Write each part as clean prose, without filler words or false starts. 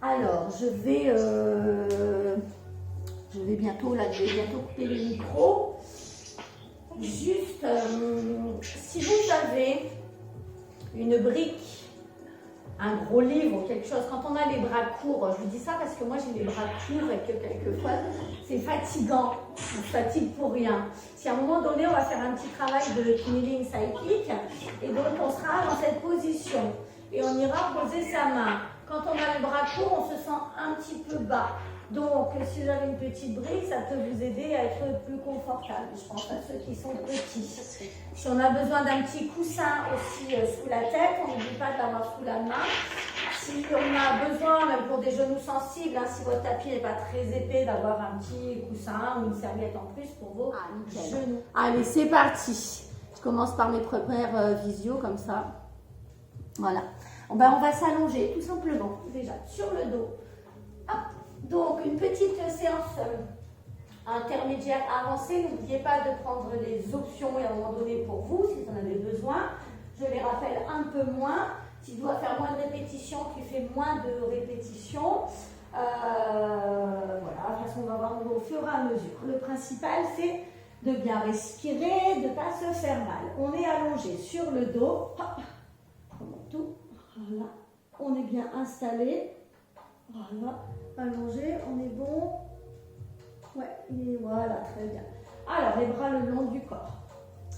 Alors, je vais bientôt, je vais bientôt couper le micro. Juste, si vous avez une brique, un gros livre ou quelque chose, quand on a les bras courts, je vous dis ça parce que moi j'ai les bras courts et que quelquefois c'est fatigant, on se fatigue pour rien. Si à un moment donné on va faire un petit travail de kneeling cyclique et donc on sera dans cette position et on ira poser sa main. Quand on a les bras courts, on se sent un petit peu bas. Donc, si vous avez une petite brique, ça peut vous aider à être plus confortable. Je pense à ceux qui sont petits. Si on a besoin d'un petit coussin aussi sous la tête, on n'oublie pas de l'avoir sous la main. Si on a besoin, même pour des genoux sensibles, hein, si votre tapis n'est pas très épais, d'avoir un petit coussin ou une serviette en plus pour vos genoux. Allez, c'est parti. Je commence par mes premières visios comme ça. Voilà. On va s'allonger tout simplement, déjà, sur le dos. Hop. Donc, une petite séance intermédiaire avancée. N'oubliez pas de prendre les options à un moment donné pour vous, si vous en avez besoin. Je les rappelle un peu moins. S'il doit faire moins de répétitions, qu'il fait moins de répétitions. Voilà, de toute façon, on va voir au fur et à mesure. Le principal, c'est de bien respirer, de ne pas se faire mal. On est allongé sur le dos. Hop. Prenons tout. Voilà. On est bien installé. Voilà. Allongé, on est bon. Ouais, et voilà, très bien. Alors, les bras le long du corps.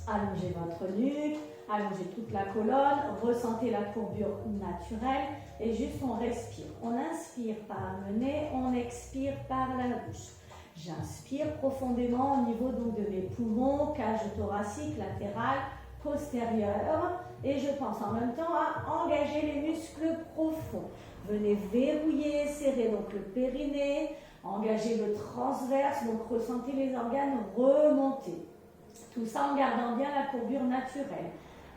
Allongez votre nuque, allongez toute la colonne, ressentez la courbure naturelle et juste on respire. On inspire par le nez, on expire par la bouche. J'inspire profondément au niveau donc de mes poumons, cage thoracique, latérale, postérieure et je pense en même temps à engager les muscles profonds. Venez verrouiller, serrer donc le périnée, engagez le transverse, donc ressentez les organes remonter. Tout ça en gardant bien la courbure naturelle.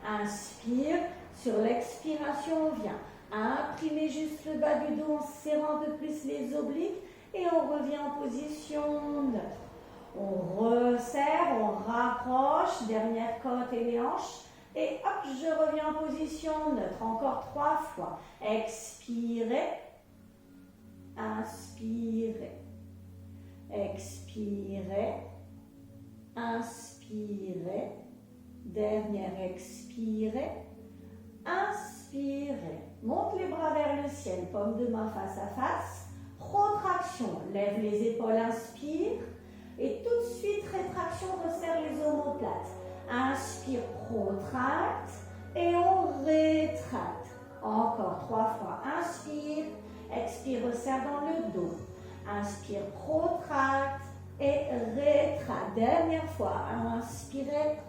Inspire, sur l'expiration on vient imprimer juste le bas du dos en serrant un peu plus les obliques et on revient en position neutre. On resserre, on rapproche, dernière côte et les hanches. Et hop, je reviens en position neutre. Encore 3 fois. Expirez. Inspirez. Expirez. Inspirez. Dernière, expirez. Inspirez. Monte les bras vers le ciel. Paume de main face à face. Protraction. Lève les épaules, inspire. Et tout de suite, rétraction, resserre les omoplates. Inspire, protracte et on rétracte. Encore 3 fois. Inspire, expire, resserre dans le dos. Inspire, protracte et rétracte. Dernière fois. Inspirez,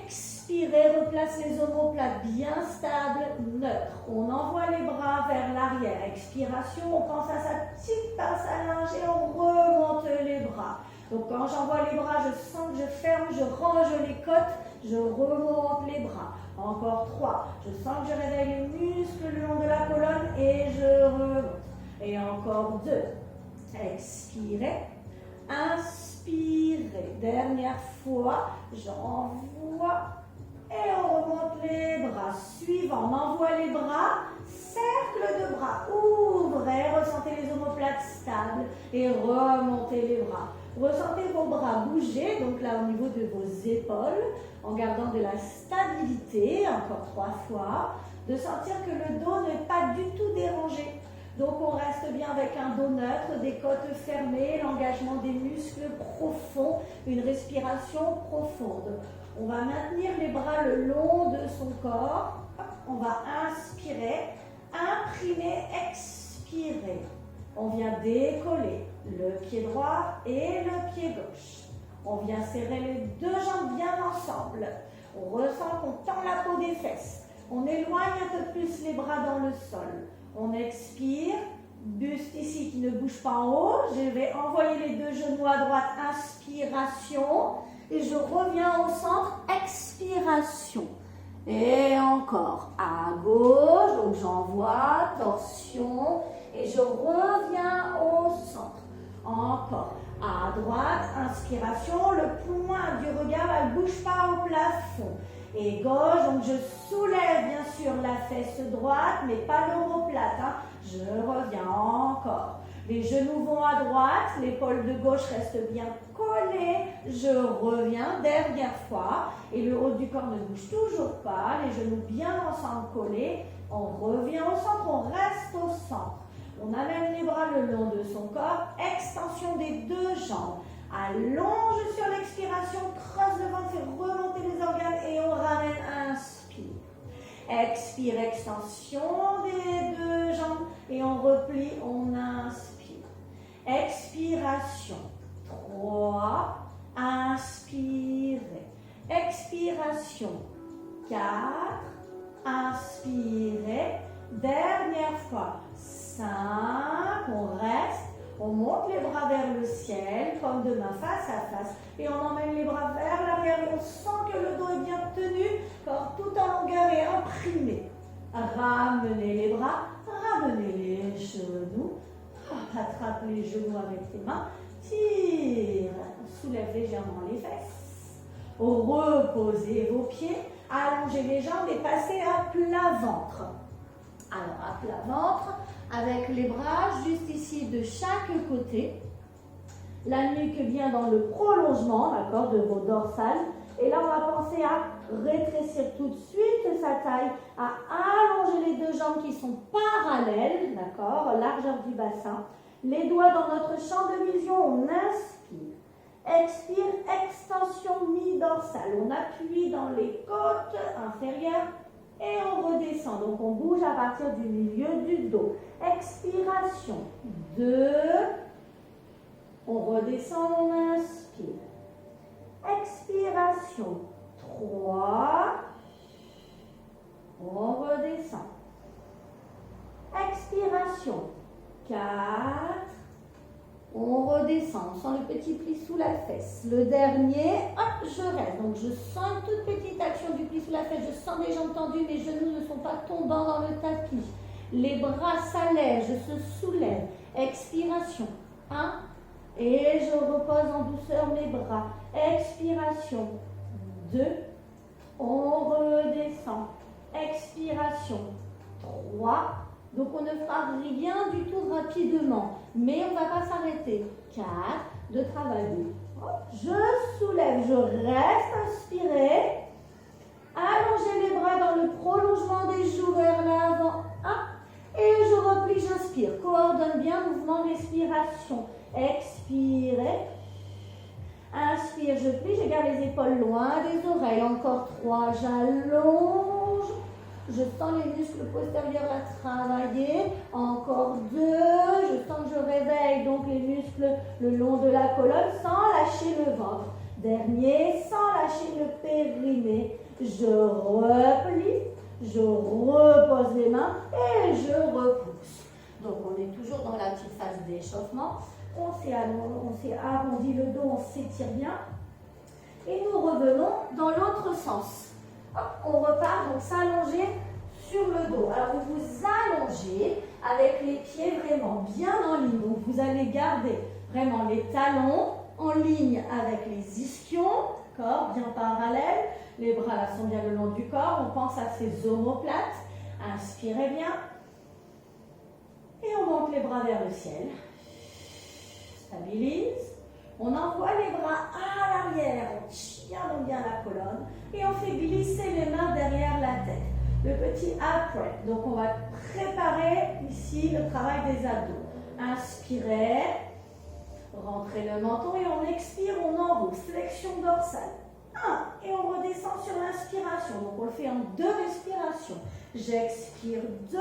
expirez, replace les omoplates bien stables, neutres. On envoie les bras vers l'arrière. Expiration, on pense à sa petite pince à linge et on remonte les bras. Donc quand j'envoie les bras, je sens que je ferme, je range les côtes, je remonte les bras. Encore 3. Je sens que je réveille les muscles le long de la colonne et je remonte. Et encore 2. Expirez. Inspirez. Dernière fois. J'envoie. Et on remonte les bras. Suivant. On envoie les bras. Cercle de bras. Ouvrez. Ressentez les omoplates stables. Et remontez les bras. Ressentez vos bras bouger, donc là au niveau de vos épaules, en gardant de la stabilité, encore 3 fois, de sentir que le dos n'est pas du tout dérangé. Donc on reste bien avec un dos neutre, des côtes fermées, l'engagement des muscles profonds, une respiration profonde. On va maintenir les bras le long de son corps, on va inspirer, imprimer, expirer. On vient décoller le pied droit et le pied gauche. On vient serrer les 2 jambes bien ensemble. On ressent qu'on tend la peau des fesses. On éloigne un peu plus les bras dans le sol. On expire. Buste ici qui ne bouge pas en haut. Je vais envoyer les 2 genoux à droite. Inspiration. Et je reviens au centre. Expiration. Et encore à gauche. Donc j'envoie. Torsion. Et je reviens au centre. Encore. À droite, inspiration, le point du regard, elle ne bouge pas au plafond. et gauche. Donc je soulève bien sûr la fesse droite, mais pas l'omoplate. Hein. Je reviens encore. Les genoux vont à droite, l'épaule de gauche reste bien collée. Je reviens, dernière fois. Et le haut du corps ne bouge toujours pas. Les genoux bien ensemble collés. On revient au centre, on reste au centre. On amène les bras le long de son corps. Extension des deux jambes. Allonge sur l'expiration, creuse le ventre, fait remonter les organes et on ramène, inspire. Expire, extension des deux jambes et on replie, on inspire. Expiration, 3, inspirez. Expiration, 4, inspirez. Dernière fois, 5, on reste. On monte les bras vers le ciel, comme de main face à face. Et on emmène les bras vers l'arrière. Et on sent que le dos est bien tenu, corps tout en longueur et imprimé. Ramenez les bras, ramenez les genoux. Attrape les genoux avec tes mains. Tire. Soulève légèrement les fesses. Reposez vos pieds. Allongez les jambes et passez à plat ventre. Alors, à plat ventre, avec les bras juste ici de chaque côté. La nuque vient dans le prolongement, d'accord, de vos dorsales. Et là, on va penser à rétrécir tout de suite sa taille, à allonger les deux jambes qui sont parallèles, d'accord, largeur du bassin. Les doigts dans notre champ de vision, on inspire. Expire, extension mi-dorsale. On appuie dans les côtes inférieures. Et on redescend, donc on bouge à partir du milieu du dos. Expiration, 2. On redescend, on inspire. Expiration, 3. On redescend. Expiration, 4. On redescend, on sent le petit pli sous la fesse. Le dernier, hop, je reste. Donc je sens une toute petite action du pli sous la fesse. Je sens mes jambes tendues, mes genoux ne sont pas tombants dans le tapis. Les bras s'allègent, je se soulève. Expiration, 1. Et je repose en douceur mes bras. Expiration, 2. On redescend. Expiration, 3. Donc on ne fera rien du tout rapidement, mais on ne va pas s'arrêter. 4, de travailler. Je soulève, je reste inspiré. Allongez les bras dans le prolongement des joues vers l'avant. 1, et je replie, j'inspire. Coordonne bien mouvement, respiration. Expirez. Inspire, je plie, je garde les épaules loin des oreilles. Encore 3, j'allonge. Je sens les muscles postérieurs à travailler. Encore 2. Je sens que je réveille donc les muscles le long de la colonne sans lâcher le ventre. Dernier, sans lâcher le périnée. Je replie. Je repose les mains et je repousse. Donc on est toujours dans la petite phase d'échauffement. On s'est arrondi le dos, on s'étire bien. Et nous revenons dans l'autre sens. Hop, on repart, donc s'allonger sur le dos. Alors vous vous allongez avec les pieds vraiment bien en ligne. Donc vous allez garder vraiment les talons en ligne avec les ischions, corps bien parallèle. Les bras là sont bien le long du corps. On pense à ces omoplates. Inspirez bien. Et on monte les bras vers le ciel. Stabilise. On envoie les bras à l'arrière, on tire bien la colonne et on fait glisser les mains derrière la tête. Le petit upright. Donc on va préparer ici le travail des abdos. Inspirez, rentrez le menton et on expire, on enroule. Flexion dorsale. 1 et on redescend sur l'inspiration. Donc on le fait en 2 respirations. J'expire 2,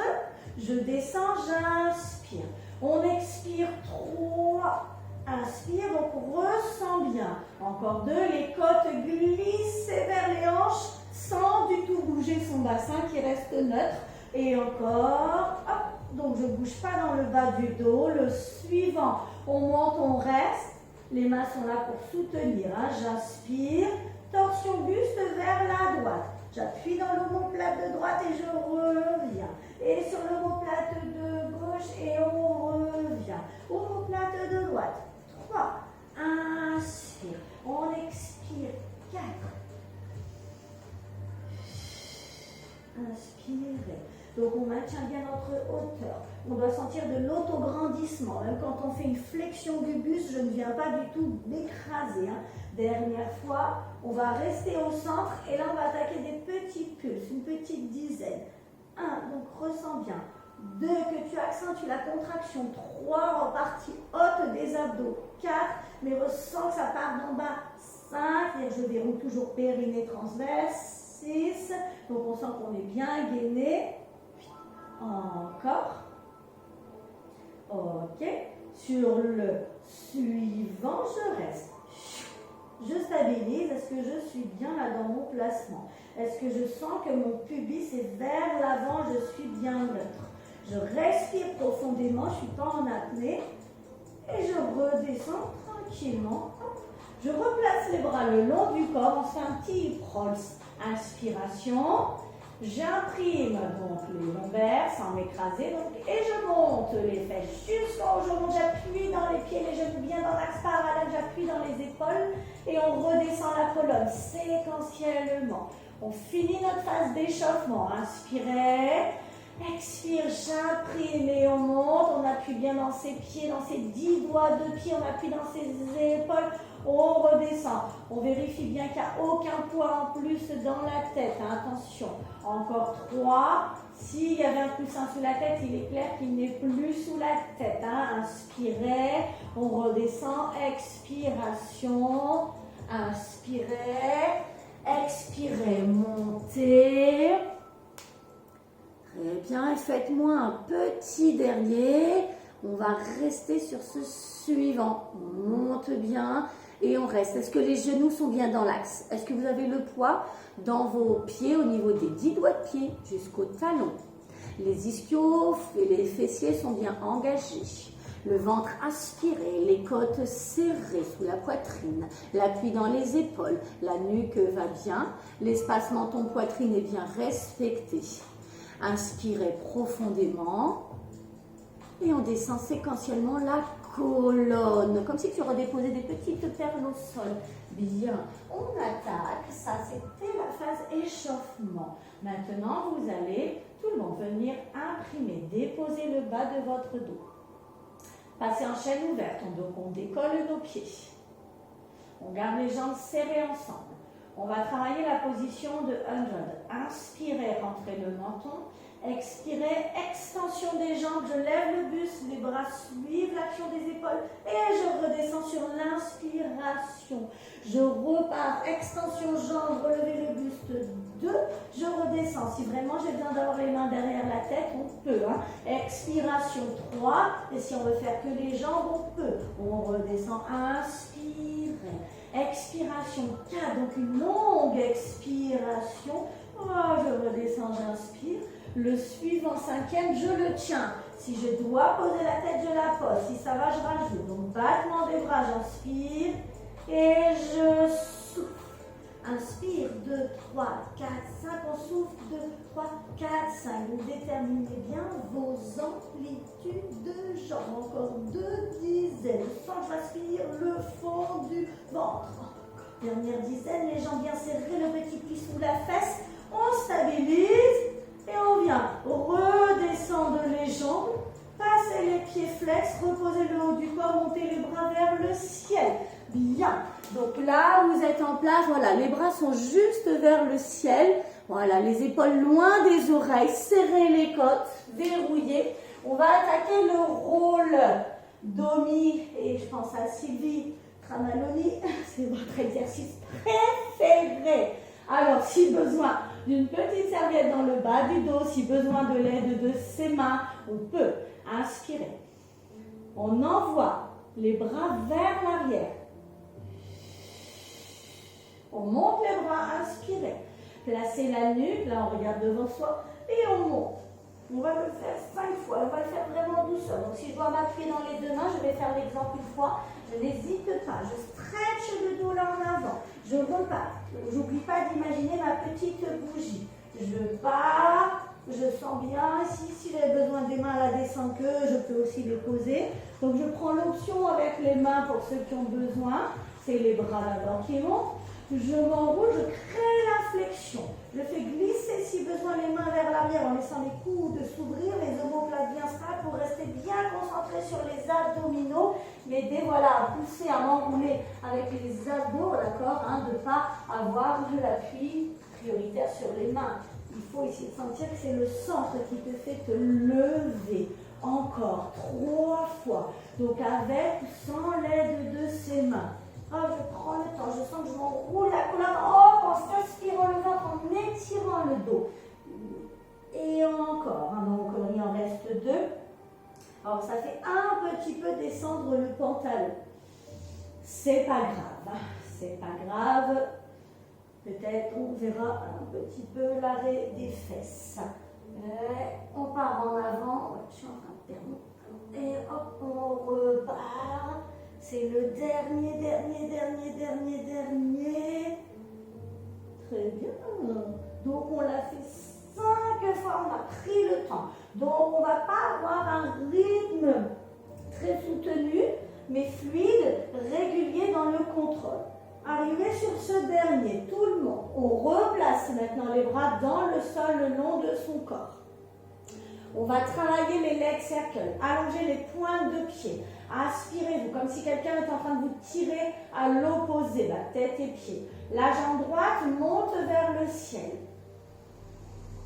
je descends, j'inspire. On expire 3. Inspire, donc on ressent bien. Encore 2, les côtes glissent vers les hanches sans du tout bouger son bassin qui reste neutre. Et encore, hop, donc je ne bouge pas dans le bas du dos. Le suivant, on monte, on reste. Les mains sont là pour soutenir. Hein. J'inspire, torsion buste vers la droite. J'appuie dans l'omoplate de droite et je reviens. Et sur l'omoplate de gauche et on revient. Omoplate de droite. 3, inspire, on expire, 4, hauteur. On doit sentir de l'autograndissement. Même quand on fait une flexion du buste, je ne viens pas du tout m'écraser. Hein. Dernière fois, on va rester au centre et là on va attaquer des petits pulses, une petite dizaine. 1, donc ressens bien. 2, que tu accentues la contraction. 3, en partie haute des abdos. 4, mais ressens que ça part d'en bas. 5, je verrouille toujours périnée transverse. 6, donc on sent qu'on est bien gainé. Encore. Ok. Sur le suivant, je reste. Je stabilise. Est-ce que je suis bien là dans mon placement? Est-ce que je sens que mon pubis est vers l'avant? Je suis bien neutre. Je respire profondément, je ne suis pas en apnée. Et je redescends tranquillement. Je replace les bras le long du corps. On fait un petit hip rolls. Inspiration. J'imprime donc les lombaires sans m'écraser. Et je monte les fesses jusqu'en haut. Je monte, j'appuie dans les pieds, les genoux bien dans l'axe parallèle. J'appuie dans les épaules. Et on redescend la colonne séquentiellement. On finit notre phase d'échauffement. Inspirez. Expire, j'imprime et on monte, on appuie bien dans ses pieds, dans ses 10 doigts de pied, on appuie dans ses épaules, on redescend. On vérifie bien qu'il n'y a aucun poids en plus dans la tête, hein, attention. Encore 3, s'il y avait un coussin sous la tête, il est clair qu'il n'est plus sous la tête. Hein. Inspirez, on redescend, expiration, inspirez, expirez, montez. Très bien, et faites-moi un petit dernier. On va rester sur ce suivant. On monte bien et on reste. Est-ce que les genoux sont bien dans l'axe? Est-ce que vous avez le poids dans vos pieds au niveau des 10 doigts de pied jusqu'au talon? Les ischios et les fessiers sont bien engagés. Le ventre aspiré, les côtes serrées sous la poitrine, l'appui dans les épaules, la nuque va bien, l'espace menton-poitrine est bien respecté. Inspirez profondément et on descend séquentiellement la colonne, comme si tu redéposais des petites perles au sol. Bien, on attaque, ça c'était la phase échauffement. Maintenant, vous allez, tout le monde, venir imprimer, déposer le bas de votre dos. Passez en chaîne ouverte, donc on décolle nos pieds. On garde les jambes serrées ensemble. On va travailler la position de 100. Inspirez, rentrez le menton. Expirez, extension des jambes. Je lève le buste, les bras suivent l'action des épaules. Et je redescends sur l'inspiration. Je repars, extension jambes, relevez le buste 2. Je redescends. Si vraiment j'ai besoin d'avoir les mains derrière la tête, on peut. Hein. Expiration 3. Et si on veut faire que les jambes, on peut. On redescend, inspirez. Expiration 4, donc une longue expiration. Oh, je redescends, j'inspire. Le suivant, 5e, je le tiens. Si je dois poser la tête, je la pose. Si ça va, je rajoute. Donc, battement des bras, j'inspire. Et je souffle. Inspire, 2, 3, 4, 5. On souffle, 2, 3, 4, 5. Vous déterminez bien vos amplitudes de jambes. Encore 2 dizaines. Je sens que j'aspire le fond du ventre. Dernière dizaine, les jambes bien serrées, le petit pli sous la fesse. On stabilise et on vient redescendre les jambes. Passez les pieds flex, reposez le haut du corps, montez les bras vers le ciel. Bien. Donc là, vous êtes en place. Voilà, les bras sont juste vers le ciel. Voilà, les épaules loin des oreilles. Serrez les côtes, verrouillez. On va attaquer le rôle d'Omi. Et je pense à Sylvie Tramaloni. C'est votre exercice préféré. Alors, si besoin d'une petite serviette dans le bas du dos, si besoin de l'aide de ses mains, on peut inspirer. On envoie les bras vers l'arrière. On monte les bras, inspirez. Placez la nuque, là on regarde devant soi, et on monte. On va le faire 5 fois, on va le faire vraiment doucement. Donc si je dois m'appuyer dans les deux mains, je vais faire l'exemple une fois. Je n'hésite pas, je stretch le dos là en avant. Je repars. J'oublie pas d'imaginer ma petite bougie. Je pars, je sens bien. Si j'ai besoin des mains à la descente, je peux aussi les poser. Donc je prends l'option avec les mains pour ceux qui ont besoin. C'est les bras d'abord qui montent. Je m'enroule, je crée la flexion. Je fais glisser si besoin les mains vers l'arrière en laissant les coudes s'ouvrir, les omoplates bien stables pour rester bien concentré sur les abdominaux. M'aider voilà, à pousser, à m'enrouler avec les abdos, d'accord, de ne pas avoir de l'appui prioritaire sur les mains. Il faut essayer de sentir que c'est le centre qui te fait te lever. Encore 3 fois. Donc avec ou sans l'aide de ses mains. Oh, je prends le temps, je sens que je m'enroule la colonne. Hop, en s'inspirant le ventre, en étirant le dos. Et encore. Donc il en reste 2. Alors ça fait un petit peu descendre le pantalon. C'est pas grave. C'est pas grave. Peut-être on verra un petit peu l'arrêt des fesses. On part en avant. Ouais, je suis en train de perdre. Et hop, on repart. C'est le dernier. Très bien. Donc on l'a fait 5 fois, on a pris le temps. Donc on ne va pas avoir un rythme très soutenu, mais fluide, régulier dans le contrôle. Arrivé sur ce dernier, tout le monde, on replace maintenant les bras dans le sol le long de son corps. On va travailler les leg circles, allonger les pointes de pied. Aspirez-vous comme si quelqu'un était en train de vous tirer à l'opposé, la tête et pieds. La jambe droite monte vers le ciel.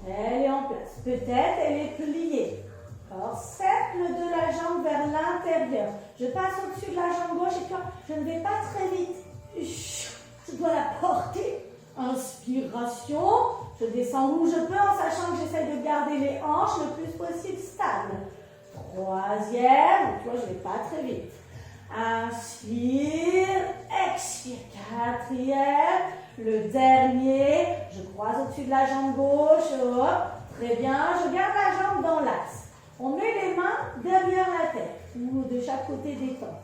Elle est en place. Peut-être elle est pliée. Alors, cercle de la jambe vers l'intérieur. Je passe au-dessus de la jambe gauche et puis je ne vais pas très vite. Je dois la porter. Inspiration. Je descends où je peux en sachant que j'essaie de garder les hanches le plus possible stables. 3e. Tu vois, je ne vais pas très vite. Inspire. Expire. 4e. Le dernier. Je croise au-dessus de la jambe gauche. Hop. Très bien. Je garde la jambe dans l'axe. On met les mains derrière la tête ou de chaque côté des temps.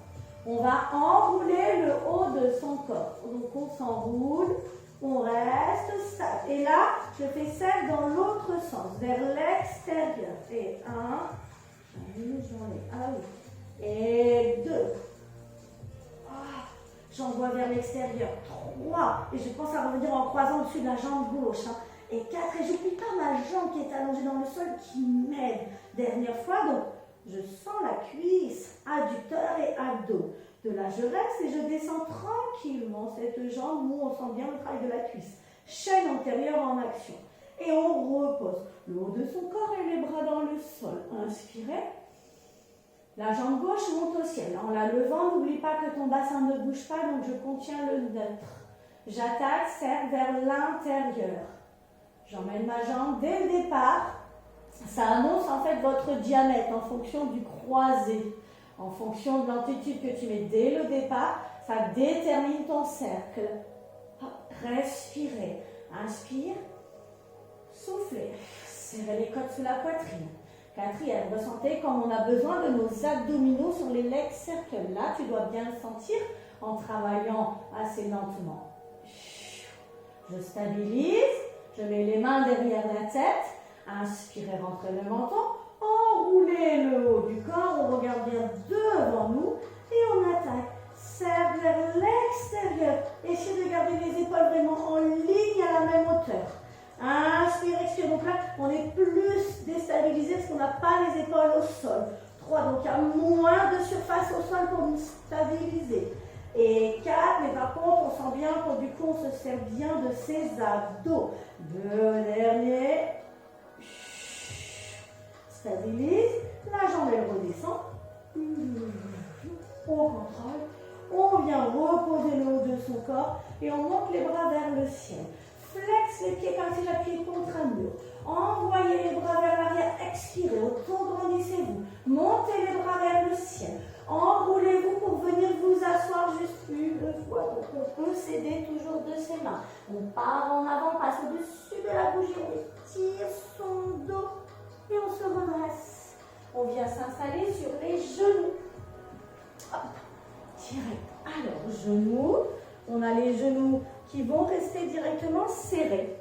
On va enrouler le haut de son corps. Donc on s'enroule, on reste stable. Et là, je fais celle dans l'autre sens, vers l'extérieur. Et 1, et 2. J'envoie vers l'extérieur. 3. Et je pense à revenir en croisant au-dessus de la jambe gauche. Et 4. Et je n'oublie pas ma jambe qui est allongée dans le sol qui m'aide. Dernière fois, donc, je sens la cuisse, adducteur et abdos. De là, je reste et je descends tranquillement cette jambe où on sent bien le travail de la cuisse. Chaîne antérieure en action. Et on repose le haut de son corps et les bras dans le sol. Inspirez. La jambe gauche monte au ciel. En la levant, n'oublie pas que ton bassin ne bouge pas, donc je contiens le neutre. J'attaque, cercle vers l'intérieur. J'emmène ma jambe dès le départ. Ça annonce en fait votre diamètre en fonction du croisé. En fonction de l'amplitude que tu mets dès le départ, ça détermine ton cercle. Respirez. Inspire. Soufflez. Serrez les côtes sous la poitrine. 4e, ressentez comme on a besoin de nos abdominaux sur les leg circles. Là, tu dois bien le sentir en travaillant assez lentement. Je stabilise. Je mets les mains derrière la tête. Inspirez, rentrez le menton. Enroulez le haut du corps. On regarde bien devant nous. Et on attaque. Serre vers l'extérieur. Essayez de garder les épaules vraiment en ligne à la même hauteur. Inspire, expire. Donc là, on est plus déstabilisé parce qu'on n'a pas les épaules au sol. 3, donc il y a moins de surface au sol pour nous stabiliser. Et 4, mais par contre, on sent bien que du coup, on se sert bien de ses abdos. 2 derniers. Stabilise. La jambe, elle redescend. On contrôle. On vient reposer le haut de son corps et on monte les bras vers le ciel. Flex les pieds comme si j'appuyais contre un mur. Envoyez les bras vers l'arrière. Expirez. Auto-grandissez-vous. Montez les bras vers le ciel. Enroulez-vous pour venir vous asseoir juste une fois. Donc on peut s'aider toujours de ses mains. On part en avant, passe au-dessus de la bougie. On étire son dos et on se redresse. On vient s'installer sur les genoux. Hop. Direct. Alors, genoux. On a les genoux qui vont rester directement serrés.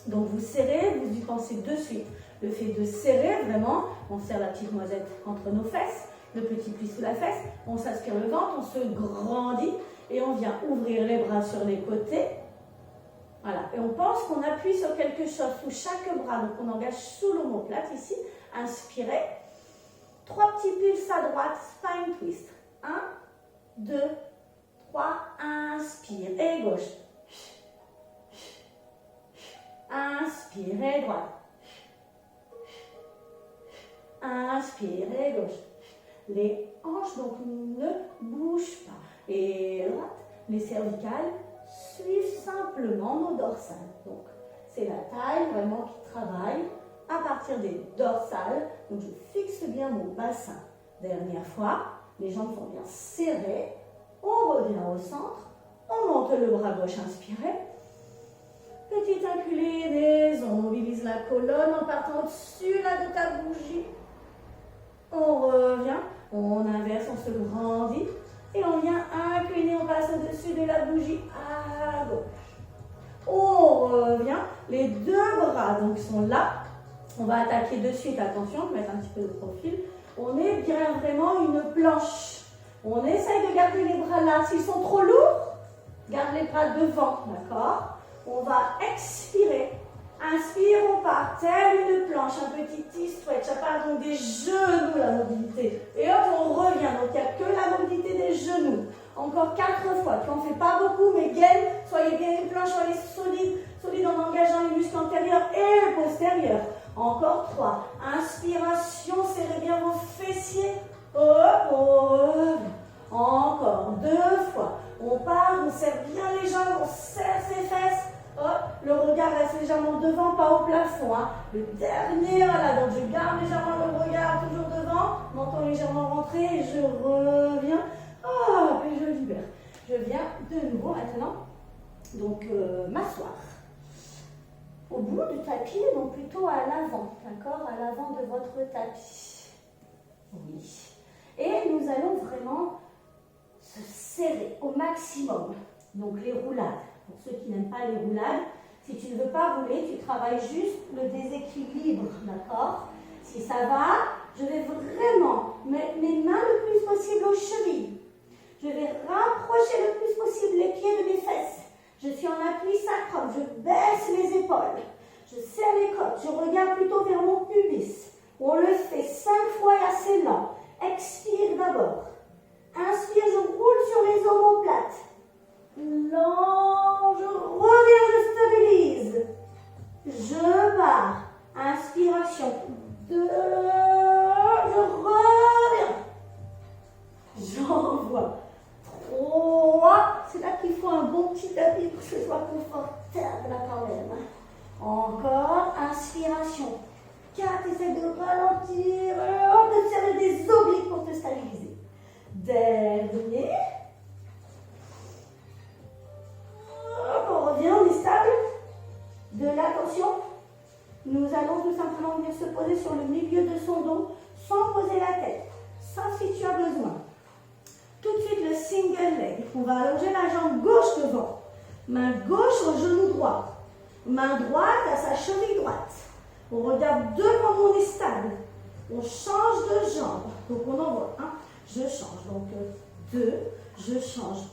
Donc vous serrez, vous y pensez de suite. Le fait de serrer, vraiment, on serre la petite noisette entre nos fesses le petit pli sous la fesse, on s'aspire le ventre, on se grandit et on vient ouvrir les bras sur les côtés. Voilà, et on pense qu'on appuie sur quelque chose sous chaque bras, donc on engage sous l'omoplate ici. Inspirez. 3 petits pulses à droite, spine twist. 1, 2, 3, inspire et gauche. Inspire et droite. Inspire et gauche. Les hanches donc ne bougent pas. Et droite, les cervicales suivent simplement nos dorsales. Donc c'est la taille vraiment qui travaille à partir des dorsales. Donc je fixe bien mon bassin. Dernière fois, les jambes sont bien serrées. On revient au centre. On monte le bras gauche, inspirez. Petite inclinaison, on mobilise la colonne en partant au-dessus là de ta bougie. On revient, on inverse, on se grandit. Et on vient incliner, on passe au-dessus de la bougie à gauche. On revient, les deux bras donc sont là. On va attaquer de suite, attention, mettre un petit peu de profil. On est bien vraiment une planche. On essaye de garder les bras là. S'ils sont trop lourds, garde les bras devant, d'accord? On va expirer. Inspire, on part, telle une planche, un petit stretch. Ça part donc des genoux, la mobilité. Et hop, on revient. Donc, il n'y a que la mobilité des genoux. Encore 4 fois. Tu n'en fais pas beaucoup, mais gaine. Soyez bien une planche, soyez solide en engageant les muscles antérieurs et postérieurs. Encore 3. Inspiration, serrez bien vos fessiers. Hop, on revient. Encore 2 fois. On part, on serre bien les jambes, on serre ses fesses. Hop, le regard reste légèrement devant, pas au plafond. Hein. Le dernier, voilà, donc je garde légèrement le regard toujours devant, menton légèrement rentré et je reviens. Hop, et je libère. Je viens de nouveau maintenant, donc m'asseoir. Au bout du tapis, donc plutôt à l'avant, d'accord? À l'avant de votre tapis. Oui. Et nous allons vraiment se serrer au maximum. Donc les roulades. Pour ceux qui n'aiment pas les roulades, si tu ne veux pas rouler, tu travailles juste le déséquilibre, d'accord? Si ça va, je vais vraiment mettre mes mains le plus possible aux chevilles. Je vais rapprocher le plus possible les pieds de mes fesses. Je suis en appui sacrum, je baisse les épaules. Je serre les côtes, je regarde plutôt vers mon pubis. On le fait 5 fois et assez lent. Expire d'abord. Inspire, je roule sur les omoplates. Lent, je reviens, je stabilise. Je pars. Inspiration. 2, je reviens. J'envoie. 3, c'est là qu'il faut un bon petit tapis pour que ce soit confortable là quand même. Encore, inspiration. 4, essaie de ralentir, de serrer des obliques pour te stabiliser. Dernier. On revient, on est stable. De l'attention. Nous allons tout simplement venir se poser sur le milieu de son dos sans poser la tête. Ça, si tu as besoin. Tout de suite, le single leg. On va allonger la jambe gauche devant. Main gauche au genou droit. Main droite à sa cheville droite. On regarde devant, on est stable. On change de jambe. Donc, on envoie 1, je change. Donc, 2, je change.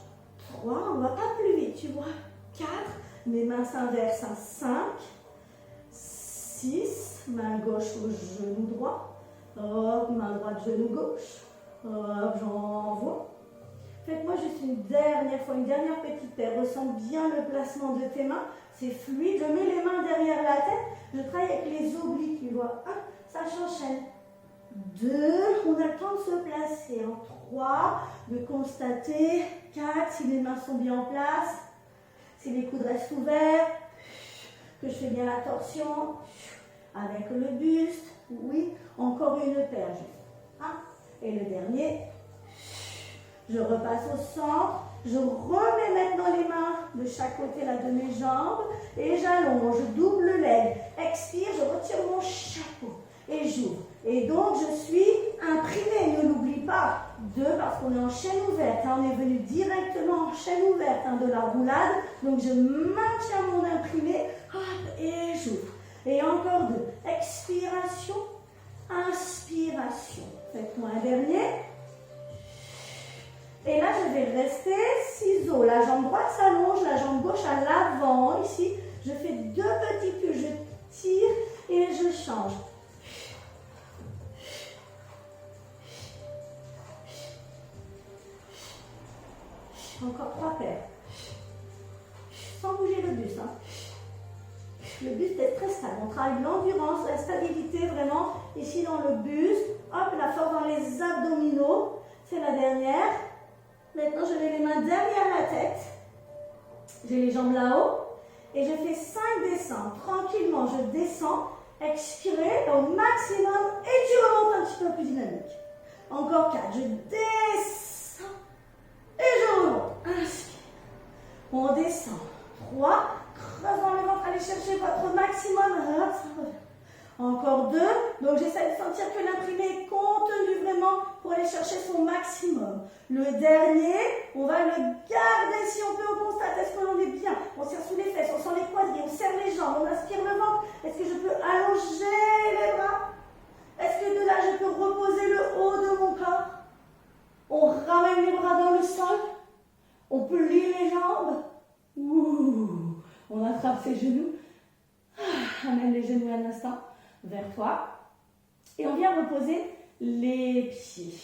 3, on ne va pas plus vite, tu vois. 4, mes mains s'inversent. 5, 6, main gauche au genou droit. Hop, main droite, genou gauche. Hop, j'envoie. Faites-moi juste une dernière fois, une dernière petite paire. Ressens bien le placement de tes mains. C'est fluide. Je mets les mains derrière la tête. Je travaille avec les obliques, tu vois. 1, ça s'enchaîne. 2, on a le temps de se placer. En 3, de constater. 4, si les mains sont bien en place. Si les coudes restent ouverts. Que je fais bien la torsion. Avec le buste. Oui, encore une paire. Juste. 1. Et le dernier. Je repasse au centre. Je remets maintenant les mains de chaque côté là, de mes jambes. Et j'allonge, je double le leg. Expire, je retire mon chapeau. Et j'ouvre. Et donc, je suis imprimée. Ne l'oublie pas. 2, parce qu'on est en chaîne ouverte. Hein, on est venu directement en chaîne ouverte hein, de la roulade. Donc, je maintiens mon imprimé. Hop, et j'ouvre. Et encore 2. Expiration. Inspiration. Faites-moi un dernier. Et là, je vais rester ciseaux. La jambe droite s'allonge, la jambe gauche à l'avant. Ici, je fais 2 petits pulls. Je tire et je change. Encore 3 paires. Sans bouger le buste. Hein. Le buste est très stable. On travaille l'endurance, la stabilité vraiment ici dans le buste. Hop, la force dans les abdominaux. C'est la dernière. Maintenant, je mets les mains derrière la tête. J'ai les jambes là-haut. Et je fais 5 descentes. Tranquillement, je descends. Expirez au maximum. Et tu remontes un petit peu plus dynamique. Encore 4. Je descends. Et je remonte. Inspire. On descend. 3. Creuse dans le ventre. Allez chercher votre maximum. Hop, ça revient. Encore 2. Donc j'essaie de sentir que l'imprimé est contenu vraiment pour aller chercher son maximum. Le dernier, on va le garder si on peut. On constate, est-ce qu'on en est bien? On serre sous les fesses, on sent les quadrilles, on serre les jambes, on aspire le ventre. Est-ce que je peux allonger les bras? Est-ce que de là je peux reposer le haut de mon corps? On ramène les bras dans le sol. On plie les jambes. Ouh. On attrape ses genoux. Amène les genoux un instant vers toi. Et on vient reposer les pieds.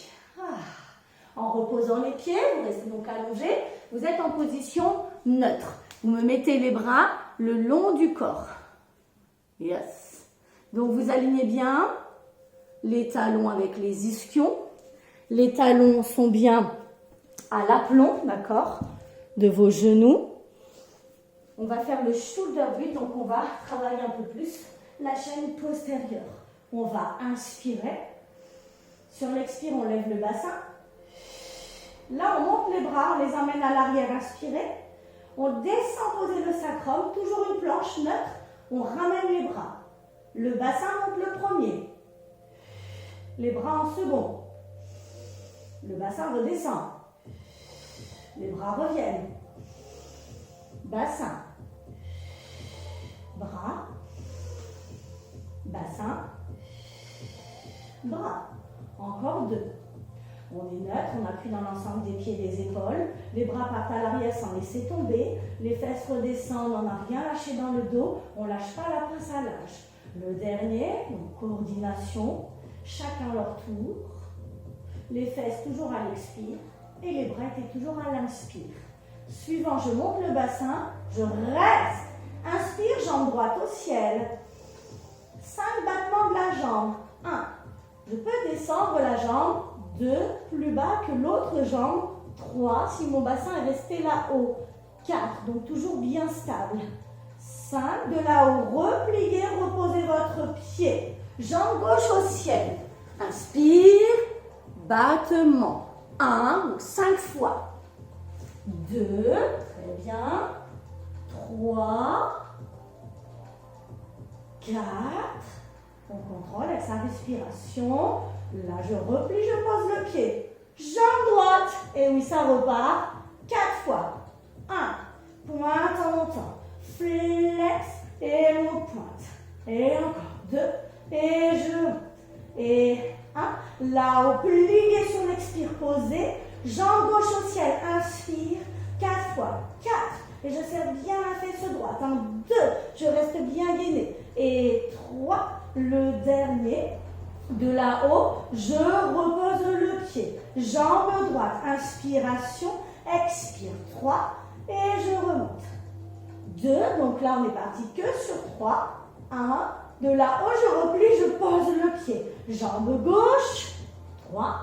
En reposant les pieds, vous restez donc allongé. Vous êtes en position neutre. Vous me mettez les bras le long du corps. Yes. Donc vous alignez bien les talons avec les ischions. Les talons sont bien à l'aplomb, d'accord, de vos genoux. On va faire le shoulder blade, donc on va travailler un peu plus la chaîne postérieure. On va inspirer. Sur l'expire, on lève le bassin. Là, on monte les bras, on les emmène à l'arrière, inspirez. On descend, poser le sacrum, toujours une planche neutre. On ramène les bras. Le bassin monte le premier. Les bras en second. Le bassin redescend. Les bras reviennent. Bassin. Bras. Bassin. Bras. Encore 2. On est neutre, on appuie dans l'ensemble des pieds et des épaules. Les bras partent à l'arrière sans laisser tomber. Les fesses redescendent, on n'a rien lâché dans le dos. On ne lâche pas la pince à linge. Le dernier, donc coordination. Chacun leur tour. Les fesses toujours à l'expire. Et les bras étaient toujours à l'inspire. Suivant, je monte le bassin. Je reste. Inspire, jambe droite au ciel. 5 battements de la jambe. 1. Je peux descendre la jambe. 2, plus bas que l'autre jambe. 3, si mon bassin est resté là-haut. 4, donc toujours bien stable. 5, de là-haut, repliez, reposez votre pied. Jambe gauche au ciel. Inspire, battement. 1, donc 5 fois. 2, très bien. 3, 4. On contrôle avec sa respiration. Là, je replie, je pose le pied. Jambe droite. Et oui, ça repart. 4 fois. 1. Pointe en montant. Flex. Et on pointe. Et encore. 2. Et je. Et 1. Là, au plié sur l'expire, posé. Jambe gauche au ciel. Inspire. 4 fois. 4. Et je serre bien la fesse droite. 2. Je reste bien gainé. Et 3. Le dernier. De là-haut, je repose le pied. Jambe droite, inspiration, expire. 3, et je remonte. 2, donc là on est parti que sur 3. 1, de là-haut, je replie, je pose le pied. Jambe gauche. 3.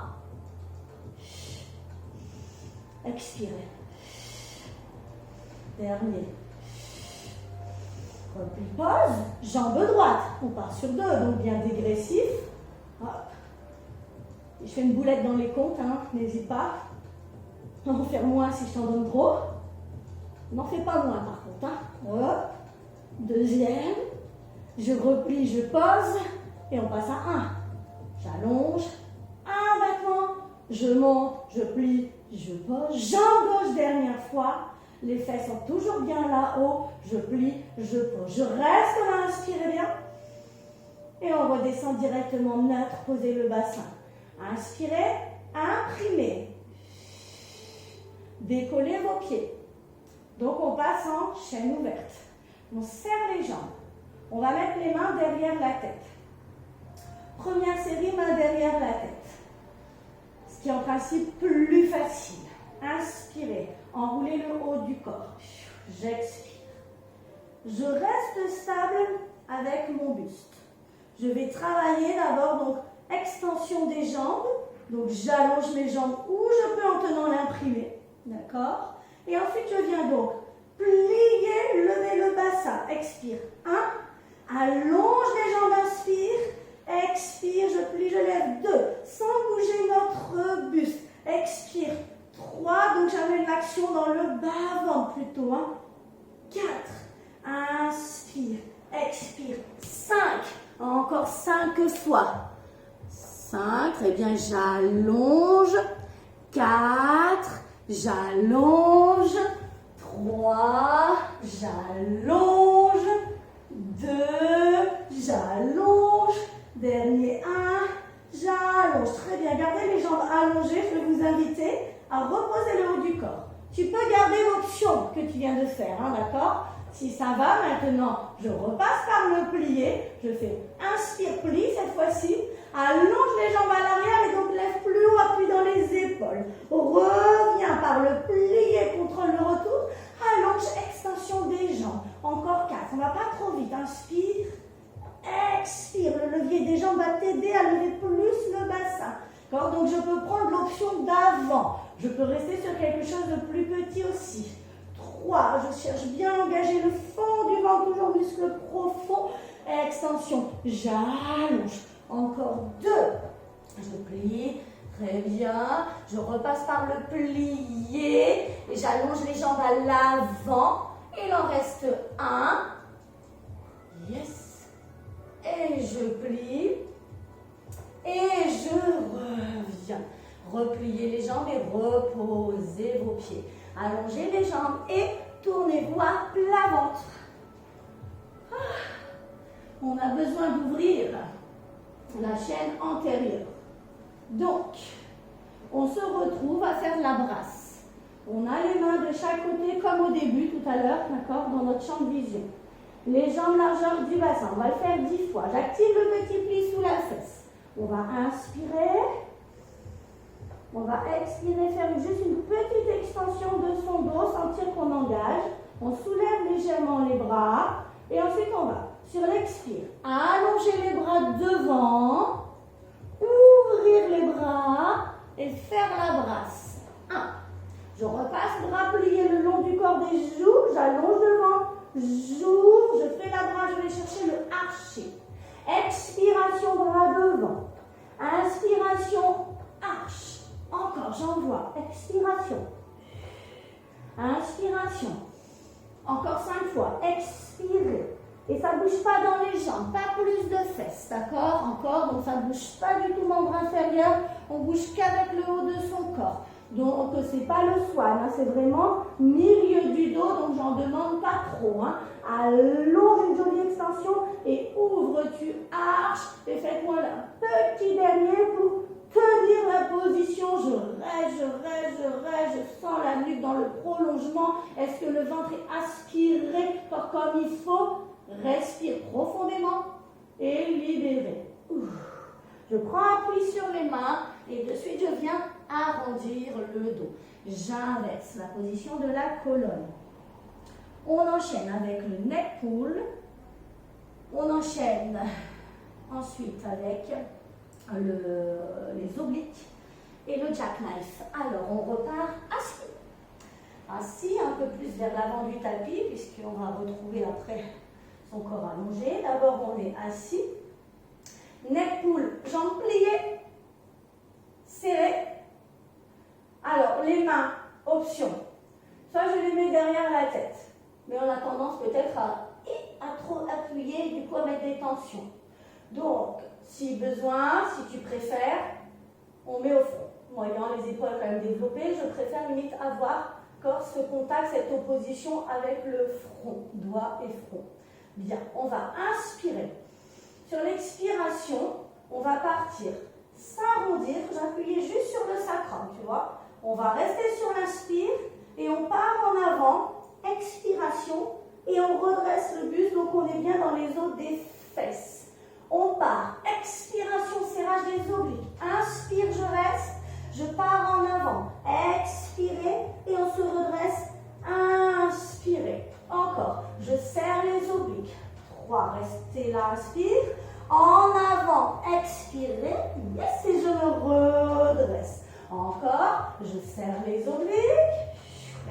Expirez. Dernier. Replie, pose. Jambe droite. On part sur 2, donc bien dégressif. Hop. Je fais une boulette dans les comptes, hein, n'hésite pas. En faire moins si je t'en donne trop. N'en fais pas moins par contre. Hein. Hop. Deuxième. Je replie, je pose. Et on passe à 1. J'allonge. Un battement. Je monte, je plie, je pose. Jambe gauche, dernière fois. Les fesses sont toujours bien là-haut. Je plie, je pose. Je reste là, inspirez bien. Et on redescend directement neutre, posez le bassin. Inspirez, imprimez. Décollez vos pieds. Donc on passe en chaîne ouverte. On serre les jambes. On va mettre les mains derrière la tête. Première série, mains derrière la tête. Ce qui est en principe plus facile. Inspirez, enroulez le haut du corps. J'expire. Je reste stable avec mon buste. Je vais travailler d'abord donc extension des jambes. Donc j'allonge mes jambes ou je peux en tenant l'imprimé. D'accord? Et ensuite je viens donc plier, lever le bassin. Expire. 1. Allonge les jambes, inspire. Expire, je plie, je lève. 2. Sans bouger notre buste. Expire. 3. Donc j'amène l'action dans le bas-ventre plutôt. 4. Inspire. Expire. 5. Encore 5 fois. 5. Très bien, j'allonge. 4. J'allonge. 3. J'allonge. 2. J'allonge. Dernier 1. J'allonge. Très bien. Gardez les jambes allongées. Je vais vous inviter à reposer le haut du corps. Tu peux garder l'option que tu viens de faire, d'accord? Si ça va, maintenant, je repasse par le plié. Je fais inspire, plie cette fois-ci. Allonge les jambes à l'arrière et donc lève plus haut, appuie dans les épaules. Reviens par le plié, contrôle le retour. Allonge, extension des jambes. Encore 4. On ne va pas trop vite. Inspire, expire. Le levier des jambes va t'aider à lever plus le bassin. Donc je peux prendre l'option d'avant. Je peux rester sur quelque chose de plus petit aussi. 3. Je cherche bien à engager le fond du ventre, toujours muscle profond. Extension. J'allonge. Encore 2. Je plie. Très bien. Je repasse par le plié. Et j'allonge les jambes à l'avant. Il en reste 1. Yes. Et je plie. Et je reviens. Repliez les jambes et reposez vos pieds. Allongez les jambes et tournez-vous à plat ventre. On a besoin d'ouvrir la chaîne antérieure. Donc, on se retrouve à faire la brasse. On a les mains de chaque côté comme au début tout à l'heure, d'accord, dans notre champ de vision. Les jambes largeur du bassin, on va le faire 10 fois. J'active le petit pli sous la fesse. On va inspirer. On va expirer, faire juste une petite extension de son dos, sentir qu'on engage. On soulève légèrement les bras. Et ensuite, on va, sur l'expire, allonger les bras devant, ouvrir les bras et faire la brasse. 1. Je repasse, bras pliés le long du corps des joues. J'allonge devant, j'ouvre, je fais la brasse, je vais chercher le archer. Expiration, bras devant. Inspiration, arche. Encore, j'envoie. Expiration. Inspiration. Encore 5 fois. Expirez. Et ça ne bouge pas dans les jambes. Pas plus de fesses. D'accord? Encore. Donc ça ne bouge pas du tout membre inférieur. On bouge qu'avec le haut de son corps. Donc ce n'est pas le swan. Hein, c'est vraiment milieu du dos. Donc j'en demande pas trop. Hein. Allonge une jolie extension. Et ouvre. Tu arches. Et faites-moi un petit dernier pour tenir la position, je reste, je sens la nuque dans le prolongement. Est-ce que le ventre est aspiré comme il faut? Respire profondément et libérez. Je prends appui sur les mains et de suite je viens arrondir le dos. J'inverse la position de la colonne. On enchaîne avec le neck pull. On enchaîne ensuite avec les obliques et le jackknife. Alors, on repart assis. Assis, un peu plus vers l'avant du tapis, puisqu'on va retrouver après son corps allongé. D'abord, on est assis. Neck pull, jambes pliées, serrées. Alors, les mains, option. Soit je les mets derrière la tête, mais on a tendance peut-être à trop appuyer et du coup à mettre des tensions. Donc, si besoin, si tu préfères, on met au front. Moi, ayant les épaules quand même développées, je préfère limite avoir encore ce contact, cette opposition avec le front, doigt et front. Bien, on va inspirer. Sur l'expiration, on va partir s'arrondir. Il faut appuyer juste sur le sacrum, tu vois. On va rester sur l'inspire et on part en avant. Expiration et on redresse le buste, donc on est bien dans les os des fesses. On part. Expiration, serrage des obliques. Inspire, je reste. Je pars en avant. Expirez et on se redresse. Inspirez. Encore. Je serre les obliques. 3. Restez là. Inspire. En avant. Expirez. Yes. Et je me redresse. Encore. Je serre les obliques.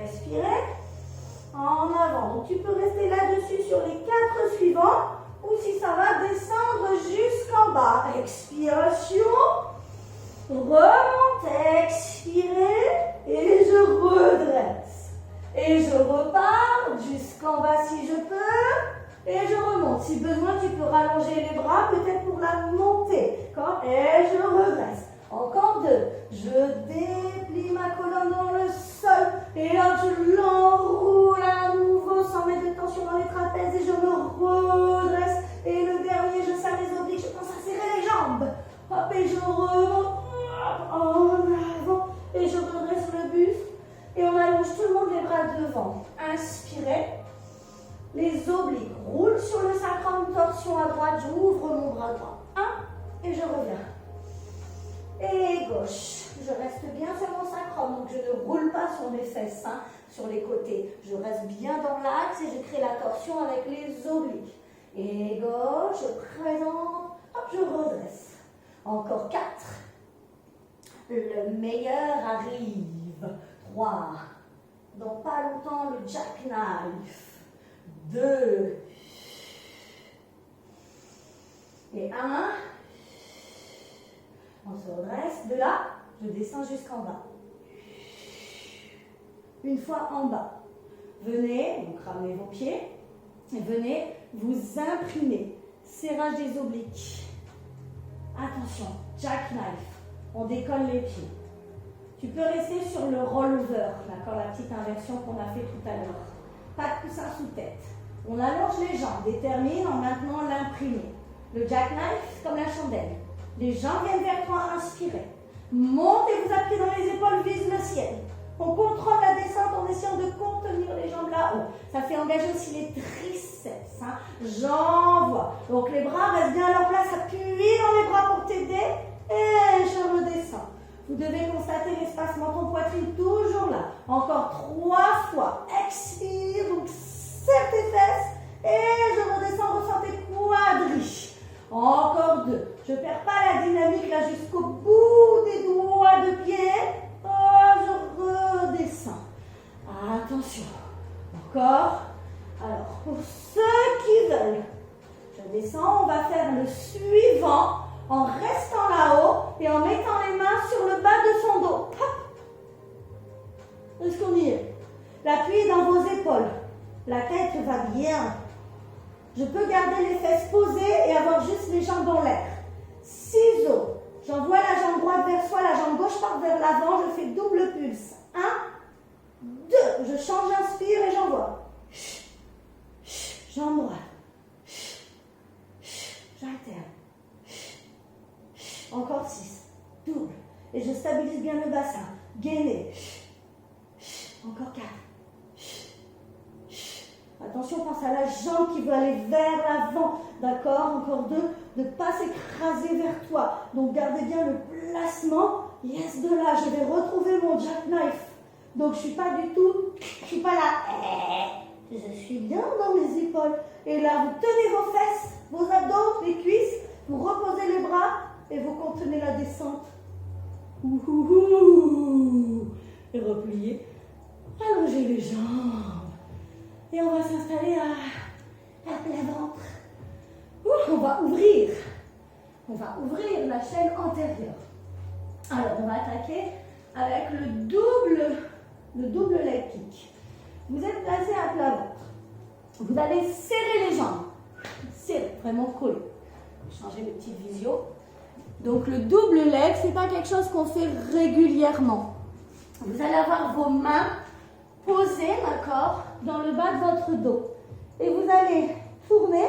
Respirez. En avant. Donc tu peux rester là-dessus sur les 4 suivants. Ou si ça va, descendre jusqu'en bas. Expiration. Remonte. Expirez. Et je redresse. Et je repars jusqu'en bas si je peux. Et je remonte. Si besoin, tu peux rallonger les bras, peut-être pour la montée. Et je redresse. Encore 2. Je déplie ma colonne dans le sol. Et là, je l'enroule à nouveau sans mettre de tension dans les trapèzes. Et je me redresse. Et le dernier, je serre les obliques. Je pense à serrer les jambes. Hop, et je remonte en avant. Et je redresse le buste. Et on allonge tout le monde les bras devant. Inspirez. Les obliques roulent sur le sacrum, torsion à droite. J'ouvre mon bras droit. 1. Et je reviens. Et gauche. Je reste bien sur mon sacrum, donc je ne roule pas sur mes fesses, hein, sur les côtés. Je reste bien dans l'axe et je crée la torsion avec les obliques. Et gauche, je présente, hop, je redresse. Encore 4. Le meilleur arrive. 3. Dans pas longtemps, le jackknife. 2. Et 1. On se redresse. De là, je descends jusqu'en bas. Une fois en bas. Venez, donc ramenez vos pieds. Et venez vous imprimer. Serrage des obliques. Attention, jackknife. On décolle les pieds. Tu peux rester sur le roll-over, d'accord, la petite inversion qu'on a fait tout à l'heure. Pas de coussin sous tête. On allonge les jambes, détermine en maintenant l'imprimé. Le jackknife, comme la chandelle. Les jambes viennent vers toi, inspirez. Montez, vous appuyez dans les épaules, vise le ciel. On contrôle la descente en essayant de contenir les jambes là-haut. Ça fait engager aussi les triceps. Hein. J'envoie. Donc les bras restent bien à leur place. Appuie dans les bras pour t'aider. Et je redescends. Vous devez constater l'espace menton-poitrine toujours là. Encore 3 fois. Expire. Donc serre tes fesses. Et je redescends. Ressentez quadri. Encore 2. Je ne perds pas la dynamique là jusqu'au bout des doigts de pied. Oh, je redescends. Attention. Encore. Alors, pour ceux qui veulent, je descends. On va faire le suivant en restant là-haut et en mettant les mains sur le bas de son dos. Hop. Est-ce qu'on y est? L'appui est dans vos épaules. La tête va bien. Je peux garder les fesses posées et avoir juste les jambes dans l'air. Ciseaux. J'envoie la jambe droite vers soi, la jambe gauche part vers l'avant. Je fais double pulse. 1, 2. Je change, inspire et j'envoie. Jambe droite. J'alterne. Encore 6. Double. Et je stabilise bien le bassin. Gainez. Encore 4. Attention, pense à la jambe qui veut aller vers l'avant. D'accord? Encore 2. Ne pas s'écraser vers toi. Donc, gardez bien le placement. Yes, de là, je vais retrouver mon jackknife. Donc, je ne suis pas du tout, je ne suis pas là. Je suis bien dans mes épaules. Et là, vous tenez vos fesses, vos abdos, les cuisses. Vous reposez les bras et vous contenez la descente. Et repliez. Allongez les jambes. Et on va s'installer à plat ventre. On va ouvrir. On va ouvrir la chaîne antérieure. Alors, on va attaquer avec le double leg kick. Vous êtes placé à plat ventre. Vous allez serrer les jambes. Serrer, vraiment coller. Je vais changer de petite visio. Donc, le double leg, ce n'est pas quelque chose qu'on fait régulièrement. Vous allez avoir vos mains posées, d'accord, dans le bas de votre dos. Et vous allez tourner,